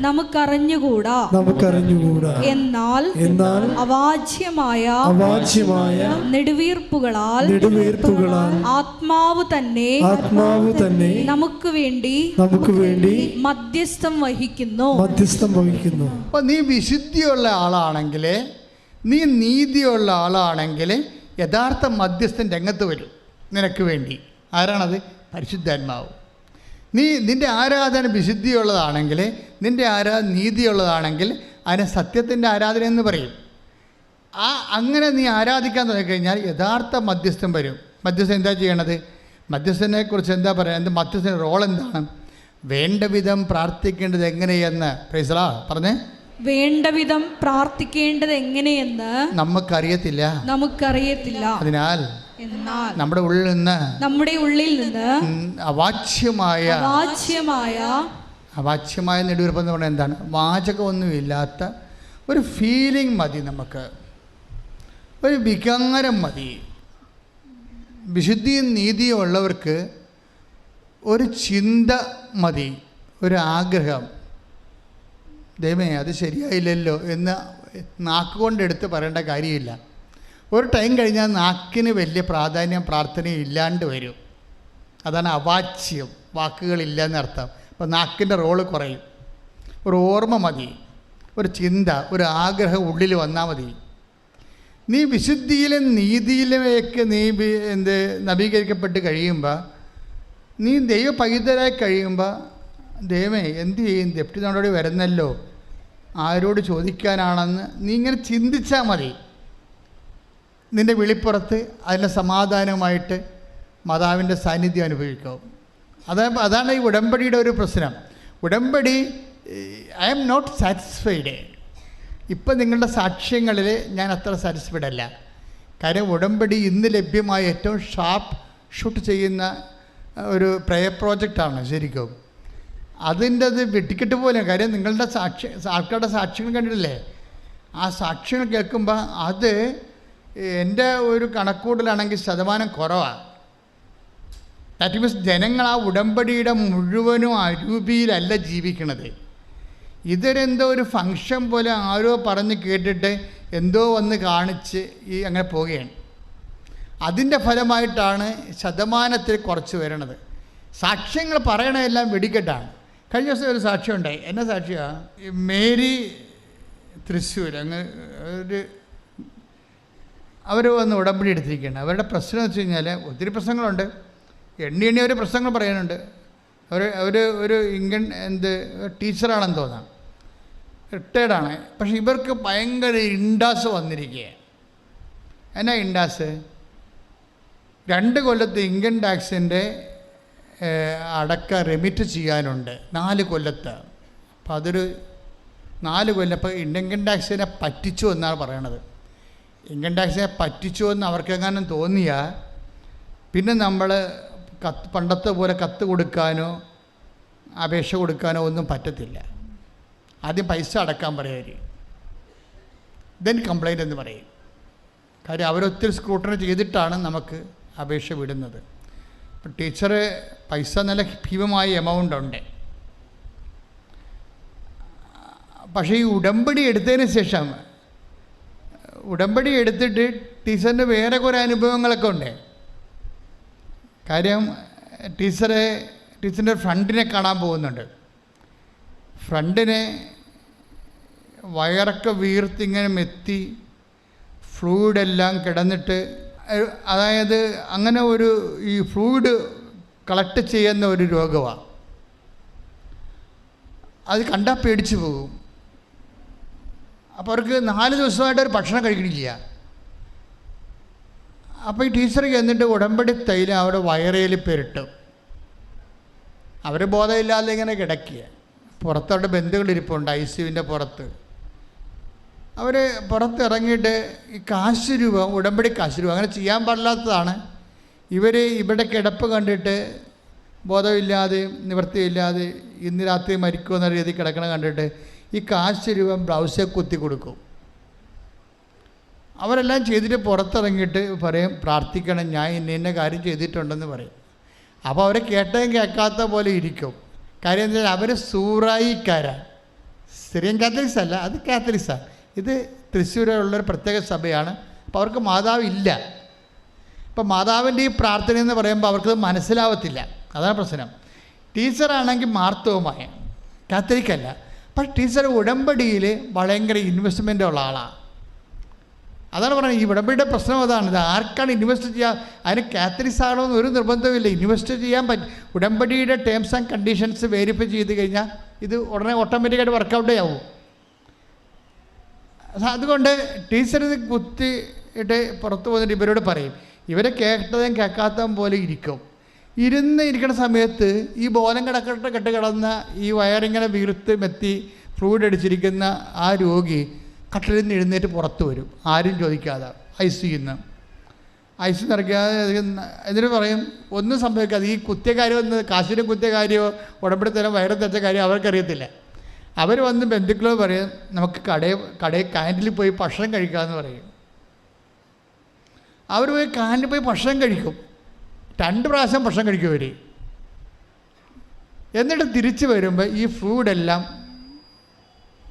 നമുക്കറിഞ്ഞുകൂടാ. എന്നാൽ അവാച്യമായ നെടുവീർപ്പുകളാൽ ആത്മാവ് തന്നെ നമുക്ക് വേണ്ടി മധ്യസ്ഥം വഹിക്കുന്നു.
അപ്പോൾ നീ വിശുദ്ധിയുള്ള ആളാണെങ്കിൽ, നീ നീതിയുള്ള ആളാണെങ്കിൽ യഥാർത്ഥ മധ്യസ്ഥൻ രംഗത്ത് വരും നിനക്ക് വേണ്ടി. ആരാണത്? പരിശുദ്ധാത്മാവ്. നിൻ്റെ ആരാധന വിശുദ്ധിയുള്ളതാണെങ്കിൽ, നിൻ്റെ നീതിയുള്ളതാണെങ്കിൽ അതിനെ സത്യത്തിൻ്റെ ആരാധന എന്ന് പറയും. അങ്ങനെ നീ ആരാധിക്കാൻ തുടങ്ങിക്കഴിഞ്ഞാൽ യഥാർത്ഥ മധ്യസ്ഥൻ വരും. മധ്യസ്ഥൻ എന്താ ചെയ്യണത്? മധ്യസ്ഥനെക്കുറിച്ച് എന്താ പറയുക? മധ്യസ്ഥൻ്റെ റോൾ എന്താണ്? വേണ്ട വിധം പ്രാർത്ഥിക്കേണ്ടത് എങ്ങനെയെന്ന് പ്രൈസ് ദി ലോർഡ് പറഞ്ഞേ.
വേണ്ടവിധം പ്രാർത്ഥിക്കേണ്ടത് എങ്ങനെയെന്ന് നമുക്കറിയത്തില്ല.
അതിനാൽ നമ്മുടെ ഉള്ളിൽ നിന്ന് അവാച്യമായ നെടുവീർപ്പെന്ന് പറഞ്ഞാൽ എന്താണ്? വാചകമൊന്നുമില്ലാത്ത ഒരു ഫീലിംഗ് മതി നമുക്ക്, ഒരു വികാരം മതി. വിശുദ്ധിയും നീതിയും ഉള്ളവർക്ക് ഒരു ചിന്ത മതി, ഒരു ആഗ്രഹം. ദൈവമേ അത് ശരിയായില്ലല്ലോ എന്ന് നാക്കുകൊണ്ടെടുത്ത് പറയേണ്ട കാര്യമില്ല. ഒരു ടൈം കഴിഞ്ഞാൽ നാക്കിന് വലിയ പ്രാധാന്യം പ്രാർത്ഥനയും ഇല്ലാണ്ട് വരും. അതാണ് അവാച്യം, വാക്കുകളില്ല എന്നർത്ഥം. അപ്പോൾ നാക്കിൻ്റെ റോള് കുറയും. ഒരു ഓർമ്മ മതി, ഒരു ചിന്ത, ഒരു ആഗ്രഹം ഉള്ളിൽ വന്നാൽ മതി. നീ വിശുദ്ധിയിലും നീതിയിലുമൊക്കെ നവീകരിക്കപ്പെട്ട് കഴിയുമ്പോൾ, നീ ദൈവ പൈതലായി കഴിയുമ്പോൾ, ദൈവമേ എന്ത് ചെയ്യും, ദെപ്റ്റി നടപടി വരുന്നല്ലോ, ആരോട് ചോദിക്കാനാണെന്ന് നീ ഇങ്ങനെ ചിന്തിച്ചാൽ മതി. നിൻ്റെ വിളിപ്പുറത്ത് അതിൻ്റെ സമാധാനമായിട്ട് മാതാവിൻ്റെ സാന്നിധ്യം അനുഭവിക്കും. അതാണ് ഈ ഉടമ്പടിയുടെ ഒരു പ്രശ്നം. ഉടമ്പടി ഐ ആം നോട്ട് സാറ്റിസ്ഫൈഡ്. ഇപ്പം നിങ്ങളുടെ സാക്ഷ്യങ്ങളിൽ ഞാൻ അത്ര സാറ്റിസ്ഫൈഡ് അല്ല. കാര്യം ഉടമ്പടി ഇന്ന് ലഭ്യമായ ഏറ്റവും ഷാർപ്പ് ഷൂട്ട് ചെയ്യുന്ന ഒരു പ്രയർ പ്രോജക്റ്റാണ് ശരിക്കും. അതിൻ്റെ വെട്ടിക്കെട്ട് പോലെ. കാര്യം നിങ്ങളുടെ ആൾക്കാരുടെ സാക്ഷ്യങ്ങൾ കണ്ടിട്ടില്ലേ? ആ സാക്ഷ്യങ്ങൾ കേൾക്കുമ്പോൾ അത് എൻ്റെ ഒരു കണക്കൂടലാണെങ്കിൽ ശതമാനം കുറവാണ്. ദാറ്റ് മീൻസ് ജനങ്ങൾ ആ ഉടമ്പടിയുടെ മുഴുവനും അരൂപിയിലല്ല ജീവിക്കണത്. ഇതൊരെന്തോ ഒരു ഫങ്ഷൻ പോലെ ആരോ പറഞ്ഞ് കേട്ടിട്ട് എന്തോ വന്ന് കാണിച്ച് അങ്ങനെ പോവുകയാണ്. അതിൻ്റെ ഫലമായിട്ടാണ് ശതമാനത്തിൽ കുറച്ച് വരണത്. സാക്ഷ്യങ്ങൾ പറയണതെല്ലാം വെടിക്കെട്ടാണ്. കഴിഞ്ഞ ദിവസം ഒരു സാക്ഷ്യം ഉണ്ടായി. എന്നാ സാക്ഷിയാണ്? മേരി തൃശ്ശൂർ അവർ വന്ന് ഉടമ്പടി എടുത്തിരിക്കുകയാണ്. അവരുടെ പ്രശ്നം എന്ന് വെച്ച് കഴിഞ്ഞാൽ ഒത്തിരി പ്രശ്നങ്ങളുണ്ട്. എണ്ണി ഒരു പ്രശ്നങ്ങൾ പറയാനുണ്ട്. ഒരു ഇന്ത്യൻ ടീച്ചറാണെന്ന് തോന്നാം, റിട്ടയർഡാണ്. പക്ഷേ ഇവർക്ക് ഭയങ്കര ഇൻഡാസ് വന്നിരിക്കുകയാണ്. എന്നാ ഇൻഡാസ്? 2 കൊല്ലത്ത് ഇൻകം ടാക്സിൻ്റെ അടക്ക റെമിറ്റ് ചെയ്യാനുണ്ട് 4 കൊല്ലത്ത്. അപ്പോൾ അതൊരു 4 കൊല്ലം. അപ്പോൾ ഇൻകം ടാക്സിനെ പറ്റിച്ചു എന്നാണ് പറയണത്. ഇൻകം ടാക്സിനെ പറ്റിച്ചു എന്ന് അവർക്കെങ്ങാനും തോന്നിയാൽ പിന്നെ നമ്മൾ പണ്ടത്തെ പോലെ കത്ത് കൊടുക്കാനോ അപേക്ഷ കൊടുക്കാനോ ഒന്നും പറ്റത്തില്ല. ആദ്യം പൈസ അടക്കാൻ പറയുക, ദെൻ കംപ്ലൈൻറ്റ് എന്ന് പറയും. കാര്യം അവരൊത്തിരി സ്ക്രൂട്ടണി ചെയ്തിട്ടാണ് നമുക്ക് അപേക്ഷ വിടുന്നത്. അപ്പം ടീച്ചർ പൈസ നല്ല ഭീമമായ എമൗണ്ട് ഉണ്ട്. പക്ഷേ ഈ ഉടമ്പടി എടുത്തതിന് ശേഷം, ഉടമ്പടി എടുത്തിട്ട് ടീച്ചറിന് വേറെ കുറേ അനുഭവങ്ങളൊക്കെ ഉണ്ട്. കാര്യം ടീച്ചറിൻ്റെ ഫ്രണ്ടിനെ കാണാൻ പോകുന്നുണ്ട്. ഫ്രണ്ടിനെ വയറൊക്കെ വീർത്തിങ്ങനെ മെത്തി ഫ്ലൂയിഡെല്ലാം കിടന്നിട്ട്, അതായത് അങ്ങനെ ഈ ഫ്ലൂയിഡ് കളക്ട് ചെയ്യുന്ന ഒരു രോഗമാണ്. അത് കണ്ടാൽ പേടിച്ചു പോകും. അപ്പോൾ അവർക്ക് 4 ദിവസമായിട്ട് ഒരു ഭക്ഷണം കഴിക്കണില്ല. അപ്പോൾ ഈ ടീച്ചർ എന്നിട്ട് ഉടമ്പടി തൈലം അവിടെ വയറയിൽ പെരട്ടും. അവർ ബോധമില്ലാതെ ഇങ്ങനെ കിടക്കുക. പുറത്തവിടെ ബന്ധുക്കളിരിപ്പുണ്ട് ICUവിൻ്റെ പുറത്ത്. അവർ പുറത്തിറങ്ങിയിട്ട് ഈ കാശ് രൂപ, ഉടമ്പടി കാശ് രൂപ അങ്ങനെ ചെയ്യാൻ പാടില്ലാത്തതാണ്. ഇവർ ഇവിടെ കിടപ്പ് കണ്ടിട്ട് ബോധമില്ലാതെ നിവൃത്തിയില്ലാതെ ഇന്ന് രാത്രി മരിക്കുമെന്ന രീതി കിടക്കണ കണ്ടിട്ട് ഈ കാശ് രൂപം ബ്ലൗസിൽ കുത്തി കൊടുക്കും. അവരെല്ലാം ചെയ്തിട്ട് പുറത്തിറങ്ങിയിട്ട് പറയും, പ്രാർത്ഥിക്കണം, ഞാൻ ഇന്ന കാര്യം ചെയ്തിട്ടുണ്ടെന്ന് പറയും. അപ്പോൾ അവരെ കേട്ടതും കേൾക്കാത്ത പോലെ ഇരിക്കും. കാര്യം എന്താ വെച്ചാൽ അവർ സൂറായിക്കാരാണ്. സിറിയൻ കാത്തലിക്സ് അല്ല, അത് കാത്തലിക്സാണ്. ഇത് തൃശ്ശൂരുള്ളൊരു പ്രത്യേക സഭയാണ്. അപ്പോൾ അവർക്ക് മാതാവില്ല. ഇപ്പം മാതാവിൻ്റെ ഈ പ്രാർത്ഥന എന്ന് പറയുമ്പോൾ അവർക്കത് മനസ്സിലാവത്തില്ല. അതാണ് പ്രശ്നം. ടീച്ചറാണെങ്കിൽ മാർത്തവുമായ കാത്തലിക്കല്ല. പക്ഷേ ടീച്ചർ ഉടമ്പടിയിൽ ഭയങ്കര ഇൻവെസ്റ്റ്മെൻ്റ് ഉള്ള ആളാണ്. അതാണ് പറയുന്നത്. ഈ ഉടമ്പടിയുടെ പ്രശ്നം അതാണ്. ഇത് ആർക്കാണ് ഇൻവെസ്റ്റ് ചെയ്യുക? അതിന് കാത്തലിക്സ് ആണോന്ന് ഒരു നിർബന്ധമില്ല. ഇൻവെസ്റ്റ് ചെയ്യാൻ പറ്റും. ഉടമ്പടിയുടെ ടേംസ് ആൻഡ് കണ്ടീഷൻസ് വെരിഫൈ ചെയ്ത് കഴിഞ്ഞാൽ ഇത് ഉടനെ ഓട്ടോമാറ്റിക്കായിട്ട് വർക്കൗട്ടേ ആവും. അതുകൊണ്ട് ടീച്ചർ ഇത് കുത്തിയിട്ട് പുറത്ത് വന്നിട്ട് ഇവരോട് പറയും. ഇവരെ കേട്ടതും കേൾക്കാത്തതും പോലെ ഇരിക്കും. ഇരിക്കുന്ന സമയത്ത് ഈ ബോധം കെട്ട് കിടന്ന ഈ വയറിങ്ങനെ വീർത്ത് മെത്തി ഫ്ലൂയിഡ് അടിച്ചിരിക്കുന്ന ആ രോഗി കട്ടിലിൽ നിന്ന് എഴുന്നേറ്റ് പുറത്ത് വരും, ആരും ചോദിക്കാതെ. ICUന്ന് ഇറക്കിയാതെ എന്നിട്ട് പറയും ഒന്നും സംഭവിക്കാതെ. ഈ കുത്തിയ കാര്യം കാശിനും കുത്തിയ കാര്യമോ ഉടമ്പടി തരം വയറും തെച്ച കാര്യം അവർക്കറിയത്തില്ല. അവർ വന്ന് ബന്ധുക്കളോ പറയും, നമുക്ക് കടയിൽ ക്യാൻറ്റീനിൽ പോയി ഭക്ഷണം കഴിക്കാമെന്ന് പറയും. അവർ പോയി ക്യാൻറ്റീനിൽ പോയി ഭക്ഷണം കഴിക്കും. 2 പ്രാവശ്യം ഭക്ഷണം കഴിക്കും അവർ. എന്നിട്ട് തിരിച്ച് വരുമ്പോൾ ഈ ഫുഡെല്ലാം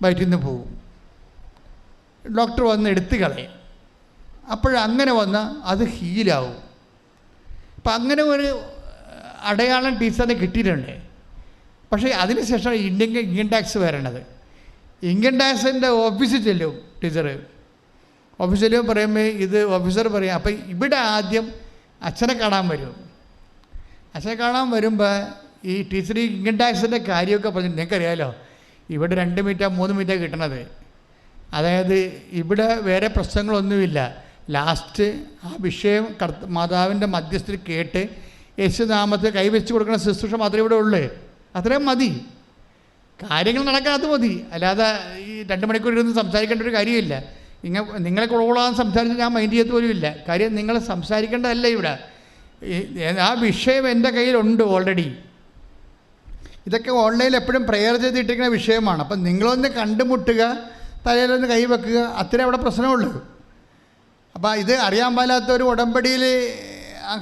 വയറ്റിൽ നിന്ന് പോകും. ഡോക്ടർ വന്ന് എടുത്ത് കളയും. അപ്പോഴങ്ങനെ വന്നാൽ അത് ഹീലാവും. അപ്പം അങ്ങനെ ഒരു അടയാളം ടീച്ചറിന് കിട്ടിയിട്ടുണ്ട്. പക്ഷേ അതിനുശേഷം ഇൻകം ടാക്സ് വരണത്. ഇൻകം ടാക്സിൻ്റെ ഓഫീസിൽ ചെല്ലും ടീച്ചർ. ഓഫീസിൽ ചെല്ലുമ്പോൾ പറയുമ്പോൾ ഇത് ഓഫീസർ പറയും. അപ്പം ഇവിടെ ആദ്യം അച്ഛനെ കാണാൻ വരും. അച്ഛനെ കാണാൻ വരുമ്പോൾ ഈ ടീച്ചർ ഈ ഇൻകം ടാക്സിൻ്റെ കാര്യമൊക്കെ പറഞ്ഞു. നിങ്ങൾക്കറിയാമല്ലോ, ഇവിടെ 2 മീറ്റർ 3 മീറ്റർ കിട്ടണത്. അതായത് ഇവിടെ വേറെ പ്രശ്നങ്ങളൊന്നുമില്ല. ലാസ്റ്റ് ആ വിഷയം മാതാവിൻ്റെ മധ്യസ്ഥയിൽ കേട്ട് യേശുനാമത്തെ കൈവച്ച് കൊടുക്കുന്ന ശുശ്രൂഷ മാത്രമേ ഇവിടെ ഉള്ളൂ. അത്രയും മതി. കാര്യങ്ങൾ നടക്കാൻ അത് മതി. അല്ലാതെ ഈ 2 മണിക്കൂർ ഇരുന്ന് സംസാരിക്കേണ്ട ഒരു കാര്യമില്ല. നിങ്ങളെ കുളകുളാന്ന് സംസാരിച്ച് ഞാൻ മൈൻഡ് ചെയ്യത്ത് പോലും ഇല്ല. കാര്യം നിങ്ങൾ സംസാരിക്കേണ്ടതല്ല ഇവിടെ. ആ വിഷയം എൻ്റെ കയ്യിലുണ്ട് ഓൾറെഡി. ഇതൊക്കെ ഓൺലൈനിൽ എപ്പോഴും പ്രെയർ ചെയ്തിട്ടിരിക്കുന്ന വിഷയമാണ്. അപ്പം നിങ്ങളൊന്ന് കണ്ടുമുട്ടുക, തലയിലൊന്ന് കൈവെക്കുക, അത്രേ അവിടെ പ്രശ്നമുള്ളൂ. അപ്പോൾ ഇത് അറിയാൻ പാലാത്ത ഒരു ഉടമ്പടിയിൽ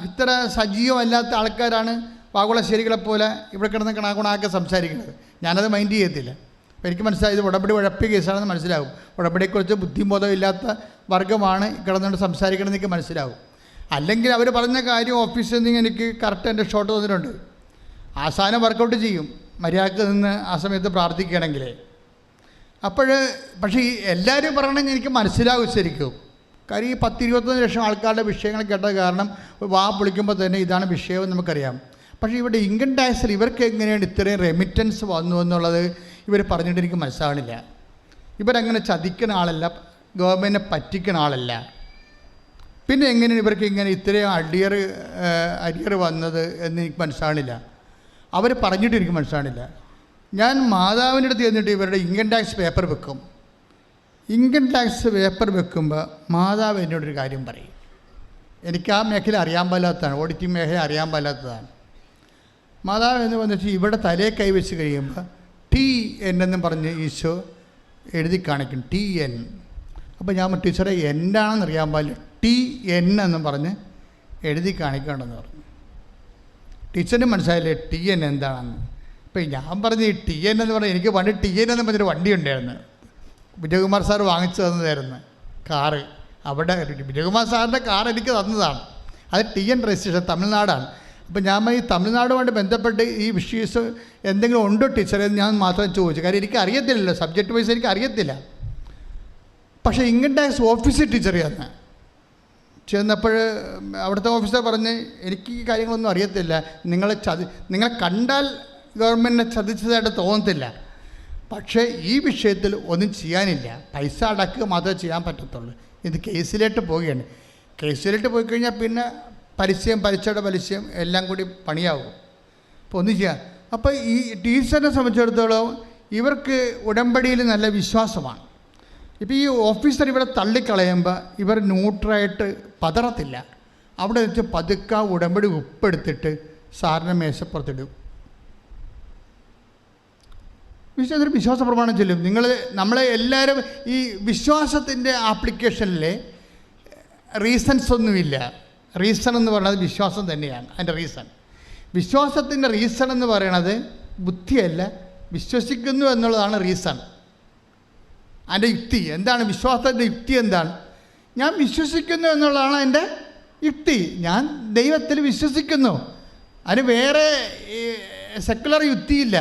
ഇത്ര സജീവമല്ലാത്ത ആൾക്കാരാണ് വാകുളശ്ശേരികളെപ്പോലെ ഇവിടെ കിടന്ന് കണാകുണാക്കെ സംസാരിക്കുന്നത്. ഞാനത് മൈൻഡ് ചെയ്യത്തില്ല. അപ്പോൾ എനിക്ക് മനസ്സിലായി ഇത് ഉടമ്പടി ഉഴപ്പിയ കേസാണെന്ന് മനസ്സിലാവും. ഉടമ്പടിയെക്കുറിച്ച് ബുദ്ധിബോധമില്ലാത്ത വർഗ്ഗമാണ് കിടന്നുകൊണ്ട് സംസാരിക്കണമെന്ന് എനിക്ക് മനസ്സിലാവും. അല്ലെങ്കിൽ അവർ പറഞ്ഞ കാര്യം ഓഫീസിൽ നിന്ന് എനിക്ക് കറക്റ്റ് എൻ്റെ ഷോട്ട് തന്നിട്ടുണ്ട്. ആസാനം വർക്കൗട്ട് ചെയ്യും മര്യാദക്ക് നിന്ന് ആ സമയത്ത് പ്രാർത്ഥിക്കുകയാണെങ്കിൽ. പക്ഷേ ഈ എല്ലാവരും പറയണമെങ്കിൽ എനിക്ക് മനസ്സിലാവും ശരിക്കും. കാര്യം ഈ 10-21 ലക്ഷം ആൾക്കാരുടെ വിഷയങ്ങൾ കേട്ടത് കാരണം വാ പൊളിക്കുമ്പോൾ തന്നെ ഇതാണ് വിഷയമെന്ന് നമുക്കറിയാം. പക്ഷേ ഇവിടെ ഇൻകം ടാക്സിൽ ഇവർക്ക് എങ്ങനെയാണ് ഇത്രയും റെമിറ്റൻസ് വന്നു എന്നുള്ളത് ഇവർ പറഞ്ഞിട്ട് എനിക്ക് മനസ്സിലാവണില്ല. ഇവരങ്ങനെ ചതിക്കുന്ന ആളല്ല, ഗവൺമെൻറ്റിനെ പറ്റിക്കുന്ന ആളല്ല. പിന്നെ എങ്ങനെയാണ് ഇവർക്ക് ഇങ്ങനെ ഇത്രയും അരിയർ വന്നത് എന്ന് എനിക്ക് മനസ്സിലാവണില്ല. അവർ പറഞ്ഞിട്ട് എനിക്ക് മനസ്സിലാവണില്ല. ഞാൻ മാതാവിൻ്റെ അടുത്ത് ചെന്നിട്ട് ഇവരുടെ ഇൻകം ടാക്സ് പേപ്പർ വെക്കും. ഇൻകം ടാക്സ് പേപ്പർ വെക്കുമ്പോൾ മാതാവ് എന്നോടൊരു കാര്യം പറയും. എനിക്ക് ആ മേഖല അറിയാൻ പാടില്ലാത്തതാണ്, ഓഡിറ്റിംഗ് മേഖല അറിയാൻ പാടില്ലാത്തതാണ്. മാതാവ് എന്ന് വന്നിട്ട് ഇവിടെ തലയെ കൈവച്ച് കഴിയുമ്പോൾ TN എന്നും പറഞ്ഞ് ഈശോ എഴുതി കാണിക്കും, TN. അപ്പോൾ ഞാൻ ടീച്ചറെ എന്താണെന്ന് അറിയാൻ പാടില്ല, TN എന്നും പറഞ്ഞ് എഴുതി കാണിക്കണമെന്ന് പറഞ്ഞു. ടീച്ചറിന് മനസ്സിലായില്ലേ TN എന്താണെന്ന്? ഇപ്പം ഞാൻ പറഞ്ഞ് ഈ TN എന്ന് പറഞ്ഞാൽ എനിക്ക് പണ്ട് TN എന്ന് പറഞ്ഞൊരു വണ്ടി ഉണ്ടായിരുന്നു. വിജയകുമാർ സാർ വാങ്ങിച്ചു തന്നതായിരുന്നു കാറ്. അവിടെ വിജയകുമാർ സാറിൻ്റെ കാർ എനിക്ക് തന്നതാണ്. അത് TN രജിസ്ട്രേഷൻ തമിഴ്നാടാണ്. അപ്പം ഞാൻ ഈ തമിഴ്നാടുമായിട്ട് ബന്ധപ്പെട്ട് ഈ വിഷയസ് എന്തെങ്കിലും ഉണ്ടോ ടീച്ചറെ എന്ന് ഞാൻ മാത്രം ചോദിച്ചു. കാര്യം എനിക്ക് അറിയത്തില്ലല്ലോ, സബ്ജക്റ്റ് വൈസ് എനിക്ക് അറിയത്തില്ല. പക്ഷേ ഇൻകം ടാക്സ് ഓഫീസിൽ ടീച്ചർ ചെന്നപ്പോൾ അവിടുത്തെ ഓഫീസർ പറഞ്ഞ് എനിക്ക് ഈ കാര്യങ്ങളൊന്നും അറിയത്തില്ല, നിങ്ങളെ കണ്ടാൽ ഗവൺമെൻറ്റിനെ ചതിച്ചതായിട്ട് തോന്നത്തില്ല, പക്ഷേ ഈ വിഷയത്തിൽ ഒന്നും ചെയ്യാനില്ല, പൈസ അടക്കുക മാത്രമേ ചെയ്യാൻ പറ്റത്തുള്ളൂ. ഇത് കേസിലേക്ക് പോവുകയാണ്. കേസിലേക്ക് പോയി കഴിഞ്ഞാൽ പിന്നെ പലിശയുടെ പലിശയും എല്ലാം കൂടി പണിയാവും. അപ്പോൾ ഒന്നും ചെയ്യാം. അപ്പോൾ ഈ ടീച്ചറിനെ സംബന്ധിച്ചിടത്തോളം ഇവർക്ക് ഉടമ്പടിയിൽ നല്ല വിശ്വാസമാണ്. ഇപ്പോൾ ഈ ഓഫീസർ ഇവിടെ തള്ളിക്കളയുമ്പോൾ ഇവർ ന്യൂട്രായിട്ട് പതറത്തില്ല. അവിടെ വെച്ച് പതുക്കെ ഉടമ്പടി ഉപ്പെടുത്തിട്ട് സാറിന് മേശപ്പുറത്തിടും. അതൊരു വിശ്വാസ പ്രമാണം ചൊല്ലും. നമ്മളെ എല്ലാവരും ഈ വിശ്വാസത്തിൻ്റെ ആപ്ലിക്കേഷനിൽ റീസൺസ് ഒന്നുമില്ല. റീസൺ എന്ന് പറയുന്നത് വിശ്വാസം തന്നെയാണ്. അതിൻ്റെ വിശ്വാസത്തിൻ്റെ റീസൺ എന്ന് പറയുന്നത് ബുദ്ധിയല്ല, വിശ്വസിക്കുന്നു എന്നുള്ളതാണ് റീസൺ. അതിൻ്റെ യുക്തി എന്താണ്? വിശ്വാസത്തിൻ്റെ യുക്തി എന്താണ്? ഞാൻ വിശ്വസിക്കുന്നു എന്നുള്ളതാണ് എൻ്റെ യുക്തി. ഞാൻ ദൈവത്തിൽ വിശ്വസിക്കുന്നു. അതിന് വേറെ സെക്കുലർ യുക്തിയില്ല.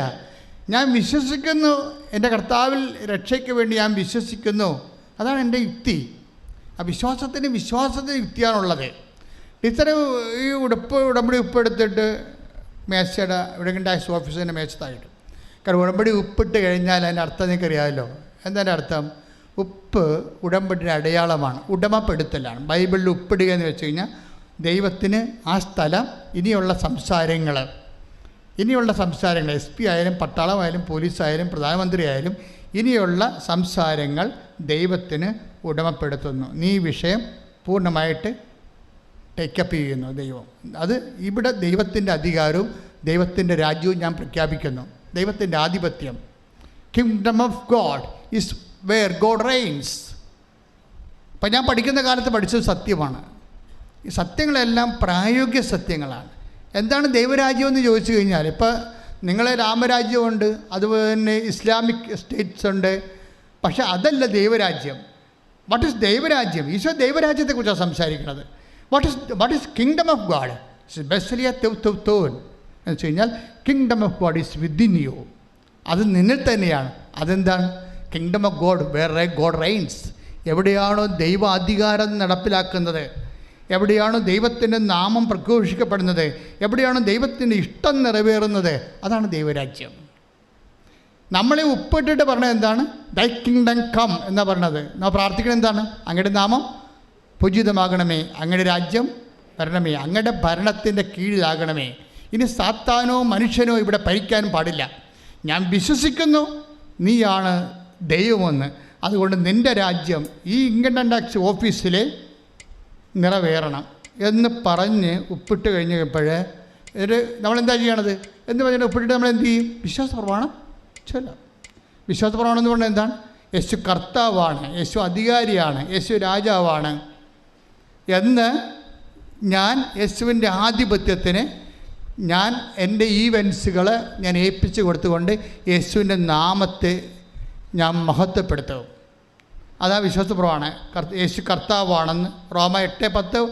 ഞാൻ വിശ്വസിക്കുന്നു, എൻ്റെ കർത്താവിൽ രക്ഷയ്ക്ക് വേണ്ടി ഞാൻ വിശ്വസിക്കുന്നു, അതാണ് എൻ്റെ യുക്തി. ആ വിശ്വാസത്തിന് യുക്തിയാണുള്ളത്. ടീച്ചർ ഈ ഉടമ്പടി ഉപ്പെടുത്തിട്ട് മേശയുടെ ഇൻകം ടാക്സ് ഓഫീസിൻ്റെ മേശത്തായിട്ട്. കാരണം ഉടമ്പടി ഉപ്പിട്ട് കഴിഞ്ഞാൽ അതിൻ്റെ അർത്ഥം നിങ്ങൾക്കറിയാമല്ലോ. എന്താ അർത്ഥം? ഉപ്പ് ഉടമ്പടിയുടെ അടയാളമാണ്, ഉടമപ്പെടുത്തലാണ്. ബൈബിളിൽ ഉപ്പിടുക എന്ന് വെച്ച് കഴിഞ്ഞാൽ ദൈവത്തിന് ആ സ്ഥലം ഇനിയുള്ള സംസാരങ്ങൾ SP ആയാലും പട്ടാളമായാലും പോലീസായാലും പ്രധാനമന്ത്രി ആയാലും ഇനിയുള്ള സംസാരങ്ങൾ ദൈവത്തിന് ഉടമപ്പെടുത്തുന്നു. നീ വിഷയം പൂർണ്ണമായിട്ട് ടേക്കപ്പ് ചെയ്യുന്നു ദൈവം. അത് ഇവിടെ ദൈവത്തിൻ്റെ അധികാരവും ദൈവത്തിൻ്റെ രാജ്യവും ഞാൻ പ്രഖ്യാപിക്കുന്നു. ദൈവത്തിൻ്റെ ആധിപത്യം. Kingdom of God is where God reigns. ഇപ്പം ഞാൻ പഠിക്കുന്ന കാലത്ത് പഠിച്ചത് സത്യമാണ്. ഈ സത്യങ്ങളെല്ലാം പ്രായോഗിക സത്യങ്ങളാണ്. എന്താണ് ദൈവരാജ്യം എന്ന് ചോദിച്ചു കഴിഞ്ഞാൽ, ഇപ്പോൾ നിങ്ങളെ രാമരാജ്യമുണ്ട്, അതുപോലെ തന്നെ ഇസ്ലാമിക് സ്റ്റേറ്റ്സ് ഉണ്ട്. പക്ഷെ അതല്ല ദൈവരാജ്യം. വാട്ട് ഈസ് ദൈവരാജ്യം? ഈശോ ദൈവരാജ്യത്തെക്കുറിച്ചാണ് സംസാരിക്കുന്നത്. What is kingdom of God? ബെസ്ലിയ തോൻ എന്ന് വെച്ച് കഴിഞ്ഞാൽ kingdom of God is within you. അത് നിന്നിൽ തന്നെയാണ്. അതെന്താണ്? Kingdom of God where God reigns. എവിടെയാണോ ദൈവ അധികാരം നടപ്പിലാക്കുന്നത്, എവിടെയാണോ ദൈവത്തിൻ്റെ നാമം പ്രഘോഷിക്കപ്പെടുന്നത്, എവിടെയാണോ ദൈവത്തിൻ്റെ ഇഷ്ടം നിറവേറുന്നത്, അതാണ് ദൈവരാജ്യം. നമ്മളെ ഉപ്പിട്ടിട്ട് പറഞ്ഞത് എന്താണ്? ദൈ കിങ്ഡം കം എന്നാണ് പറഞ്ഞത്. നാം പ്രാർത്ഥിക്കുന്നത് എന്താണ്? അങ്ങയുടെ നാമം പൂജിതമാകണമേ, അങ്ങയുടെ രാജ്യം വരണമേ, അങ്ങയുടെ ഭരണത്തിൻ്റെ കീഴിലാകണമേ. ഇനി സാത്താനോ മനുഷ്യനോ ഇവിടെ ഭരിക്കാൻ പാടില്ല. ഞാൻ വിശ്വസിക്കുന്നു നീയാണ് ദൈവമെന്ന്. അതുകൊണ്ട് നിൻ്റെ രാജ്യം ഈ ഇൻകം ടാക്സ് ഓഫീസിൽ നിറവേറണം എന്ന് പറഞ്ഞ് ഉപ്പിട്ട് കഴിഞ്ഞപ്പോഴേ നമ്മളെന്താ ചെയ്യണത് എന്ന് പറഞ്ഞിട്ട് ഉപ്പിട്ടിട്ട് നമ്മൾ എന്ത് ചെയ്യും? വിശ്വാസ പ്രമാണം ചൊല്ലാം. വിശ്വാസ പ്രമാണം എന്ന് പറഞ്ഞാൽ എന്താണ്? യേശു കർത്താവാണ്, യേശു അധികാരിയാണ്, യേശു രാജാവാണ് എന്ന് ഞാൻ യേശുവിൻ്റെ ആധിപത്യത്തിന് ഞാൻ എൻ്റെ ഈവൻസുകൾ ഞാൻ ഏൽപ്പിച്ച് കൊടുത്തുകൊണ്ട് യേശുവിൻ്റെ നാമത്തെ ഞാൻ മഹത്വപ്പെടുത്തും. അതാ വിശ്വാസപ്രമാണം. യേശു കർത്താവാണെന്ന് റോമ 8:10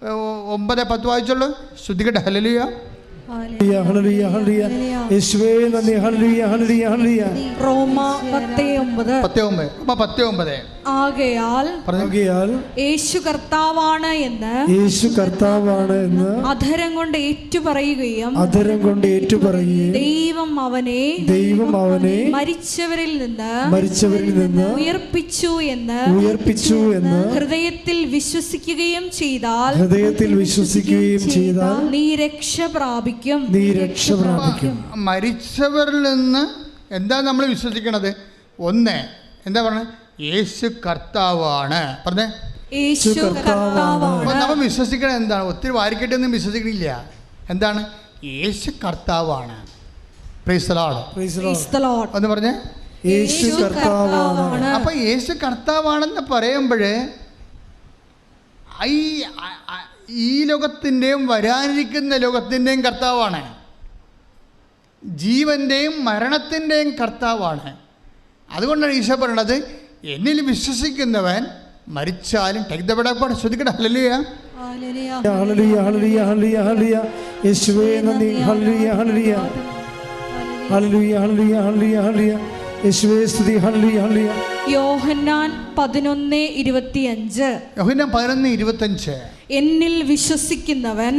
9:10 വായിച്ചുള്ളൂ. ശ്രുതികട്ടെ. ഹല്ലേലൂയ.
യേശുവേ നന്ദി. ഹല്ലേലൂയ ഹല്ലേലൂയ ഹല്ലേലൂയ.
റോമ 10:9. ആകയാൽ യേശു കർത്താവാണ് എന്ന് അധരം കൊണ്ട് ഏറ്റുപറയുകയും ദൈവം അവനെ മരിച്ചവരിൽ നിന്ന് ഉയർപ്പിച്ചു എന്ന് ഹൃദയത്തിൽ വിശ്വസിക്കുകയും ചെയ്താൽ നീ രക്ഷ പ്രാപിക്കും.
മരിച്ചവരിൽ നിന്ന് എന്താ നമ്മൾ വിശ്വസിക്കണത്? ഒന്ന് എന്താ പറഞ്ഞത്? യേശു കർത്താവാണ്. പറഞ്ഞേ,
യേശു കർത്താവാണ്.
നമ്മൾ വിശ്വസിക്കണത് എന്താണ്? ഒത്തിരി വാരിക്കെട്ടൊന്നും വിശ്വസിക്കണില്ല. എന്താണ്? യേശു കർത്താവാണ്. Praise the Lord. എന്ന് പറഞ്ഞേ,
യേശു കർത്താവാണ്.
അപ്പൊ യേശു കർത്താവാണെന്ന് പറയുമ്പോഴേ ഈ ലോകത്തിൻ്റെയും വരാനിരിക്കുന്ന ലോകത്തിൻ്റെയും കർത്താവാണ്. ജീവൻ്റെയും മരണത്തിൻ്റെയും കർത്താവാണ്. അതുകൊണ്ടാണ് ഈശോ പറയണത്, എന്നിൽ വിശ്വസിക്കുന്നവൻ മരിച്ചാലും ശ്രദ്ധിക്കട്ടെ. ഹല്ലേലൂയ
ഹല്ലേലൂയ ഹല്ലേലൂയ ഹല്ലേലൂയ ഹല്ലേലൂയ. യേശുവേ നന്ദി. ഹല്ലേലൂയ ഹല്ലേലൂയ ഹല്ലേലൂയ ഹല്ലേലൂയ ഹല്ലേലൂയ ഹല്ലേലൂയ. യേശുവേ സ്തുതി. ഹല്ലേലൂയ ഹല്ലേലൂയ.
യോഹന്നാൻ 11:25. എന്നിൽ വിശ്വസിക്കുന്നവൻ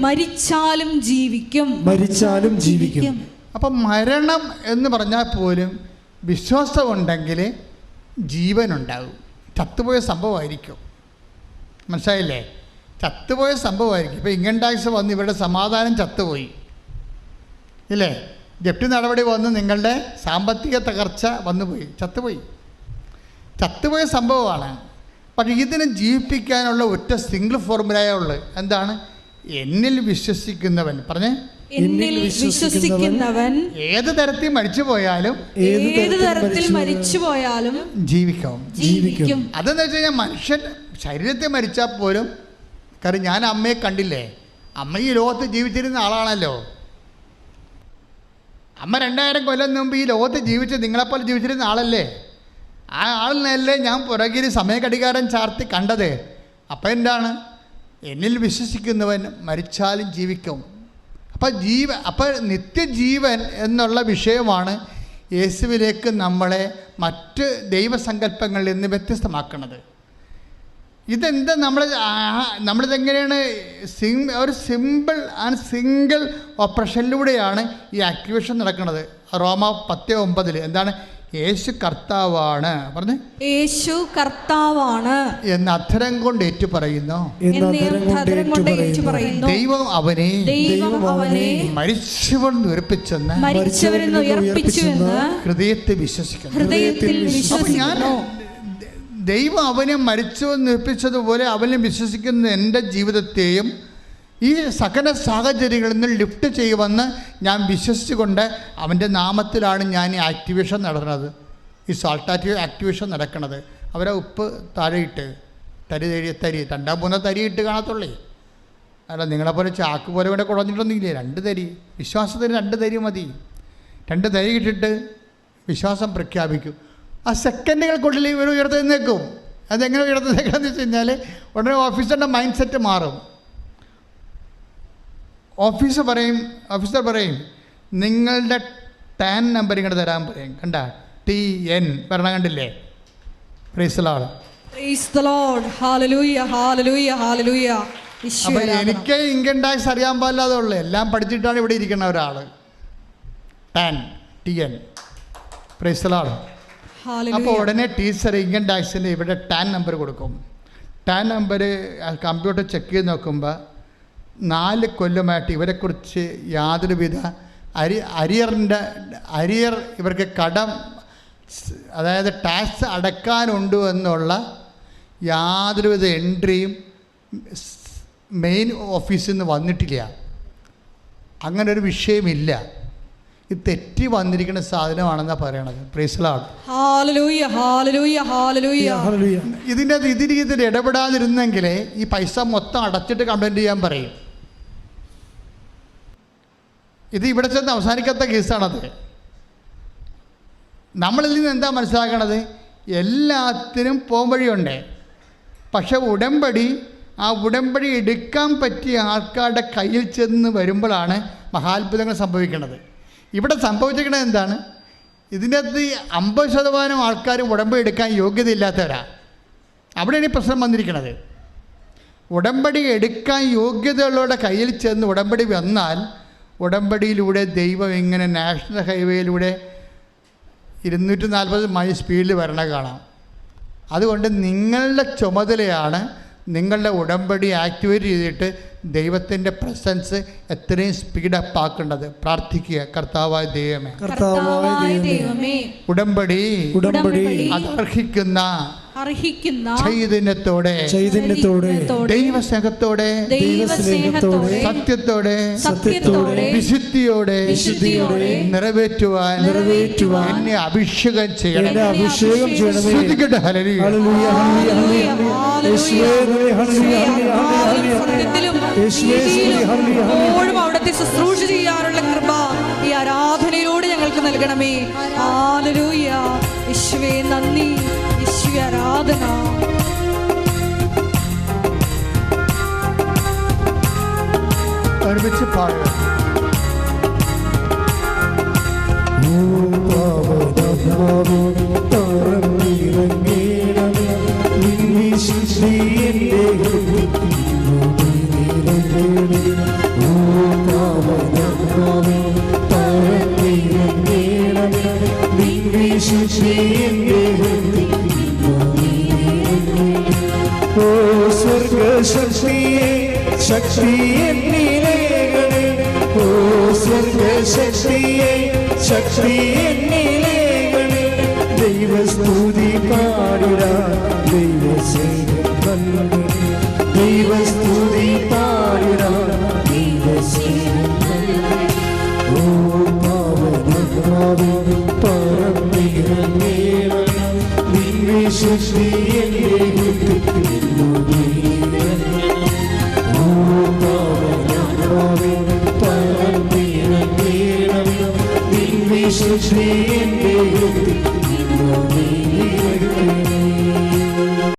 മരിച്ചാലും ജീവിക്കും.
അപ്പം മരണം എന്ന് പറഞ്ഞാൽ പോലും വിശ്വാസമുണ്ടെങ്കിൽ ജീവനുണ്ടാകും. ചത്തുപോയ സംഭവമായിരിക്കും. മനസ്സിലായില്ലേ? ചത്തുപോയ സംഭവമായിരിക്കും. ഇപ്പോൾ ഇൻകം ടാക്സ് വന്ന് ഇവരുടെ സമാധാനം ചത്തുപോയി ഇല്ലേ? ജപ്തി നടപടി വന്ന് നിങ്ങളുടെ സാമ്പത്തിക തകർച്ച വന്നുപോയി, ചത്തുപോയ സംഭവമാണ്. പക്ഷേ ഇതിനെ ജീവിപ്പിക്കാനുള്ള ഒറ്റ സിംഗിൾ ഫോർമുലയേ ഉള്ളൂ. എന്താണ്? എന്നിൽ വിശ്വസിക്കുന്നവൻ. പറഞ്ഞേ,
എന്നിൽ വിശ്വസിക്കുന്നവൻ
ഏത് തരത്തിൽ മരിച്ചു പോയാലും ജീവിക്കും. അതെന്ന് വെച്ച് കഴിഞ്ഞാൽ മനുഷ്യൻ ശരീരത്തെ മരിച്ചാൽ പോലും, കാരണം ഞാൻ അമ്മയെ കണ്ടില്ലേ, അമ്മ ഈ ലോകത്ത് ജീവിച്ചിരുന്ന ആളാണല്ലോ. അമ്മ 2000 കൊല്ലം മുമ്പ് ഈ ലോകത്ത് ജീവിച്ച് നിങ്ങളെപ്പോലെ ജീവിച്ചിരുന്ന ആളല്ലേ. ആ ആളിനല്ലേ ഞാൻ പുറകിൽ സമയഘടികാരം ചാർത്തി കണ്ടത്. അപ്പം എന്താണ്? എന്നിൽ വിശ്വസിക്കുന്നവൻ മരിച്ചാലും ജീവിക്കും. അപ്പം നിത്യജീവൻ എന്നുള്ള വിഷയമാണ് യേശുവിലേക്ക് നമ്മളെ മറ്റ് ദൈവസങ്കല്പങ്ങളിൽ നിന്ന് വ്യത്യസ്തമാക്കുന്നത്. ഇതെന്താ നമ്മളിതെങ്ങനെയാണ് ഒരു സിമ്പിൾ ആൻഡ് സിംഗിൾ ഓപ്പറേഷനിലൂടെയാണ് ഈ ആക്ടിവേഷൻ നടക്കുന്നത്. റോമ 10:9 എന്താണ്? യേശു കർത്താവാണ്. പറഞ്ഞേ,
യേശു കർത്താവാണ്
എന്ന് അധരം കൊണ്ട് ഏറ്റുപറയുന്നു. ദൈവം അവനെ മരിച്ചവരിൽ നിന്ന് ഉയർപ്പിച്ചെന്ന് ഹൃദയത്തിൽ വിശ്വസിക്കുന്നു. ദൈവം അവനെ മരിച്ചവൻ നിർപ്പിച്ചതുപോലെ അവനെ വിശ്വസിക്കുന്ന എൻ്റെ ജീവിതത്തെയും ഈ സകല സാഹചര്യങ്ങളിൽ നിന്ന് ലിഫ്റ്റ് ചെയ്യുമെന്ന് ഞാൻ വിശ്വസിച്ചുകൊണ്ട് അവൻ്റെ നാമത്തിലാണ് ഞാൻ ഈ ആക്ടിവേഷൻ നടക്കുന്നത്, ഈ സാൾട്ടാറ്റീവ് ആക്ടിവേഷൻ നടക്കുന്നത്. അവരെ ഉപ്പ് താഴെയിട്ട് തരി 2-3 തരി ഇട്ട് കാണത്തുള്ളേ. അല്ല, നിങ്ങളെപ്പോലെ ചാക്ക് പോലെ ഇവിടെ കുഴഞ്ഞിട്ടൊന്നുമില്ലേ. 2 തരി വിശ്വാസത്തിന് 2 തരി മതി. 2 തരി ഇട്ടിട്ട് വിശ്വാസം പ്രഖ്യാപിക്കും. ആ സെക്കൻഡുകൾക്കുള്ളിൽ ഇവർ ഉയർത്തുന്നേക്കും. അതെങ്ങനെ ഉയർത്തുന്നേക്കാന്ന് വെച്ച് കഴിഞ്ഞാൽ ഉടനെ ഓഫീസറുടെ മൈൻഡ് സെറ്റ് മാറും. ഓഫീസർ പറയും നിങ്ങളുടെ ടാൻ നമ്പർ ഇങ്ങോട്ട് തരാൻ പറയും. കണ്ട TN പറഞ്ഞ കണ്ടില്ലേ? Praise the Lord. അപ്പോൾ എനിക്ക് ഇൻകം ടാക്സ് അറിയാൻ പാടില്ലാതെ ഉള്ളു, എല്ലാം പഠിച്ചിട്ടാണ് ഇവിടെ ഇരിക്കുന്ന ഒരാൾ. TN praise the Lord. അപ്പോൾ ഉടനെ ടീച്ചർ ഇൻകം ടാക്സിൻ്റെ ഇവിടെ ടാൻ നമ്പർ കൊടുക്കും. ടാൻ നമ്പർ കമ്പ്യൂട്ടർ ചെക്ക് ചെയ്ത് നോക്കുമ്പോൾ 4 കൊല്ലമായിട്ട് ഇവരെക്കുറിച്ച് യാതൊരുവിധ അരിയർ ഇവർക്ക് കടം, അതായത് ടാക്സ് അടക്കാനുണ്ട് എന്നുള്ള യാതൊരുവിധ എൻട്രിയും മെയിൻ ഓഫീസിൽ നിന്ന് വന്നിട്ടില്ല. അങ്ങനൊരു വിഷയമില്ല. ഇത് തെറ്റി വന്നിരിക്കുന്ന സാധനമാണെന്നാണ് പറയണത്. Praise the Lord.
ഹല്ലേലൂയ ഹല്ലേലൂയ ഹല്ലേലൂയ.
ഹല്ലേലൂയ.
ഇതിൻ്റെ ഇതിൽ ഇടപെടാതിരുന്നെങ്കിൽ ഈ പൈസ മൊത്തം അടച്ചിട്ട് കംപ്ലൈൻറ്റ് ചെയ്യാൻ പറയും. ഇത് ഇവിടെ ചെന്ന് അവസാനിക്കാത്ത കേസാണത്. നമ്മളിൽ നിന്ന് എന്താ മനസ്സിലാക്കണത്? എല്ലാത്തിനും പോംവഴിയുണ്ട്. പക്ഷെ ആ ഉടമ്പടി എടുക്കാൻ പറ്റിയ ആൾക്കാരുടെ കയ്യിൽ ചെന്ന് വരുമ്പോഴാണ് മഹാത്ഭുതങ്ങൾ സംഭവിക്കുന്നത്. ഇവിടെ സംഭവിച്ചിരിക്കുന്നത് എന്താണ്? ഇതിൻ്റെ അകത്ത് 50% ആൾക്കാരും ഉടമ്പടി എടുക്കാൻ യോഗ്യതയില്ലാത്തവരാണ്. അവിടെയാണ് ഈ പ്രശ്നം വന്നിരിക്കുന്നത്. ഉടമ്പടി എടുക്കാൻ യോഗ്യതയുള്ളവരുടെ കയ്യിൽ ചെന്ന് ഉടമ്പടി വന്നാൽ ഉടമ്പടിയിലൂടെ ദൈവം ഇങ്ങനെ നാഷണൽ ഹൈവേയിലൂടെ 240 മൈൽ സ്പീഡിൽ വരണ കാണാം. അതുകൊണ്ട് നിങ്ങളുടെ ചുമതലയാണ് നിങ്ങളുടെ ഉടമ്പടി ആക്ടിവേറ്റ് ചെയ്തിട്ട് ദൈവത്തിൻ്റെ പ്രസൻസ് എത്രയും സ്പീഡപ്പ് ആക്കേണ്ടത്. പ്രാർത്ഥിക്കുക, കർത്താവായ ദൈവമേ, ഉടമ്പടി അർഹിക്കുന്ന ചൈതന്യത്തോടെ ദൈവസ്നേഹത്തോടെ സത്യത്തോടെ വിശുദ്ധിയോടെ നിറവേറ്റുവാൻ എന്നെ അഭിഷേകം ചെയ്യണം.
എപ്പോഴും അവിടുത്തെ ശുശ്രൂഷ ചെയ്യാനുള്ള കൃപ ഈ ആരാധനയിലൂടെ ഞങ്ങൾക്ക് നൽകണമേ. ഹല്ലേലൂയ. യേശുവേ നന്ദി, യേശുവേ ആരാധന.
ഒരുമിച്ച് പാടുക.
ദൈവസ്തുതി പാടിടാ, ദൈവസ്തുതി പാടിടാ,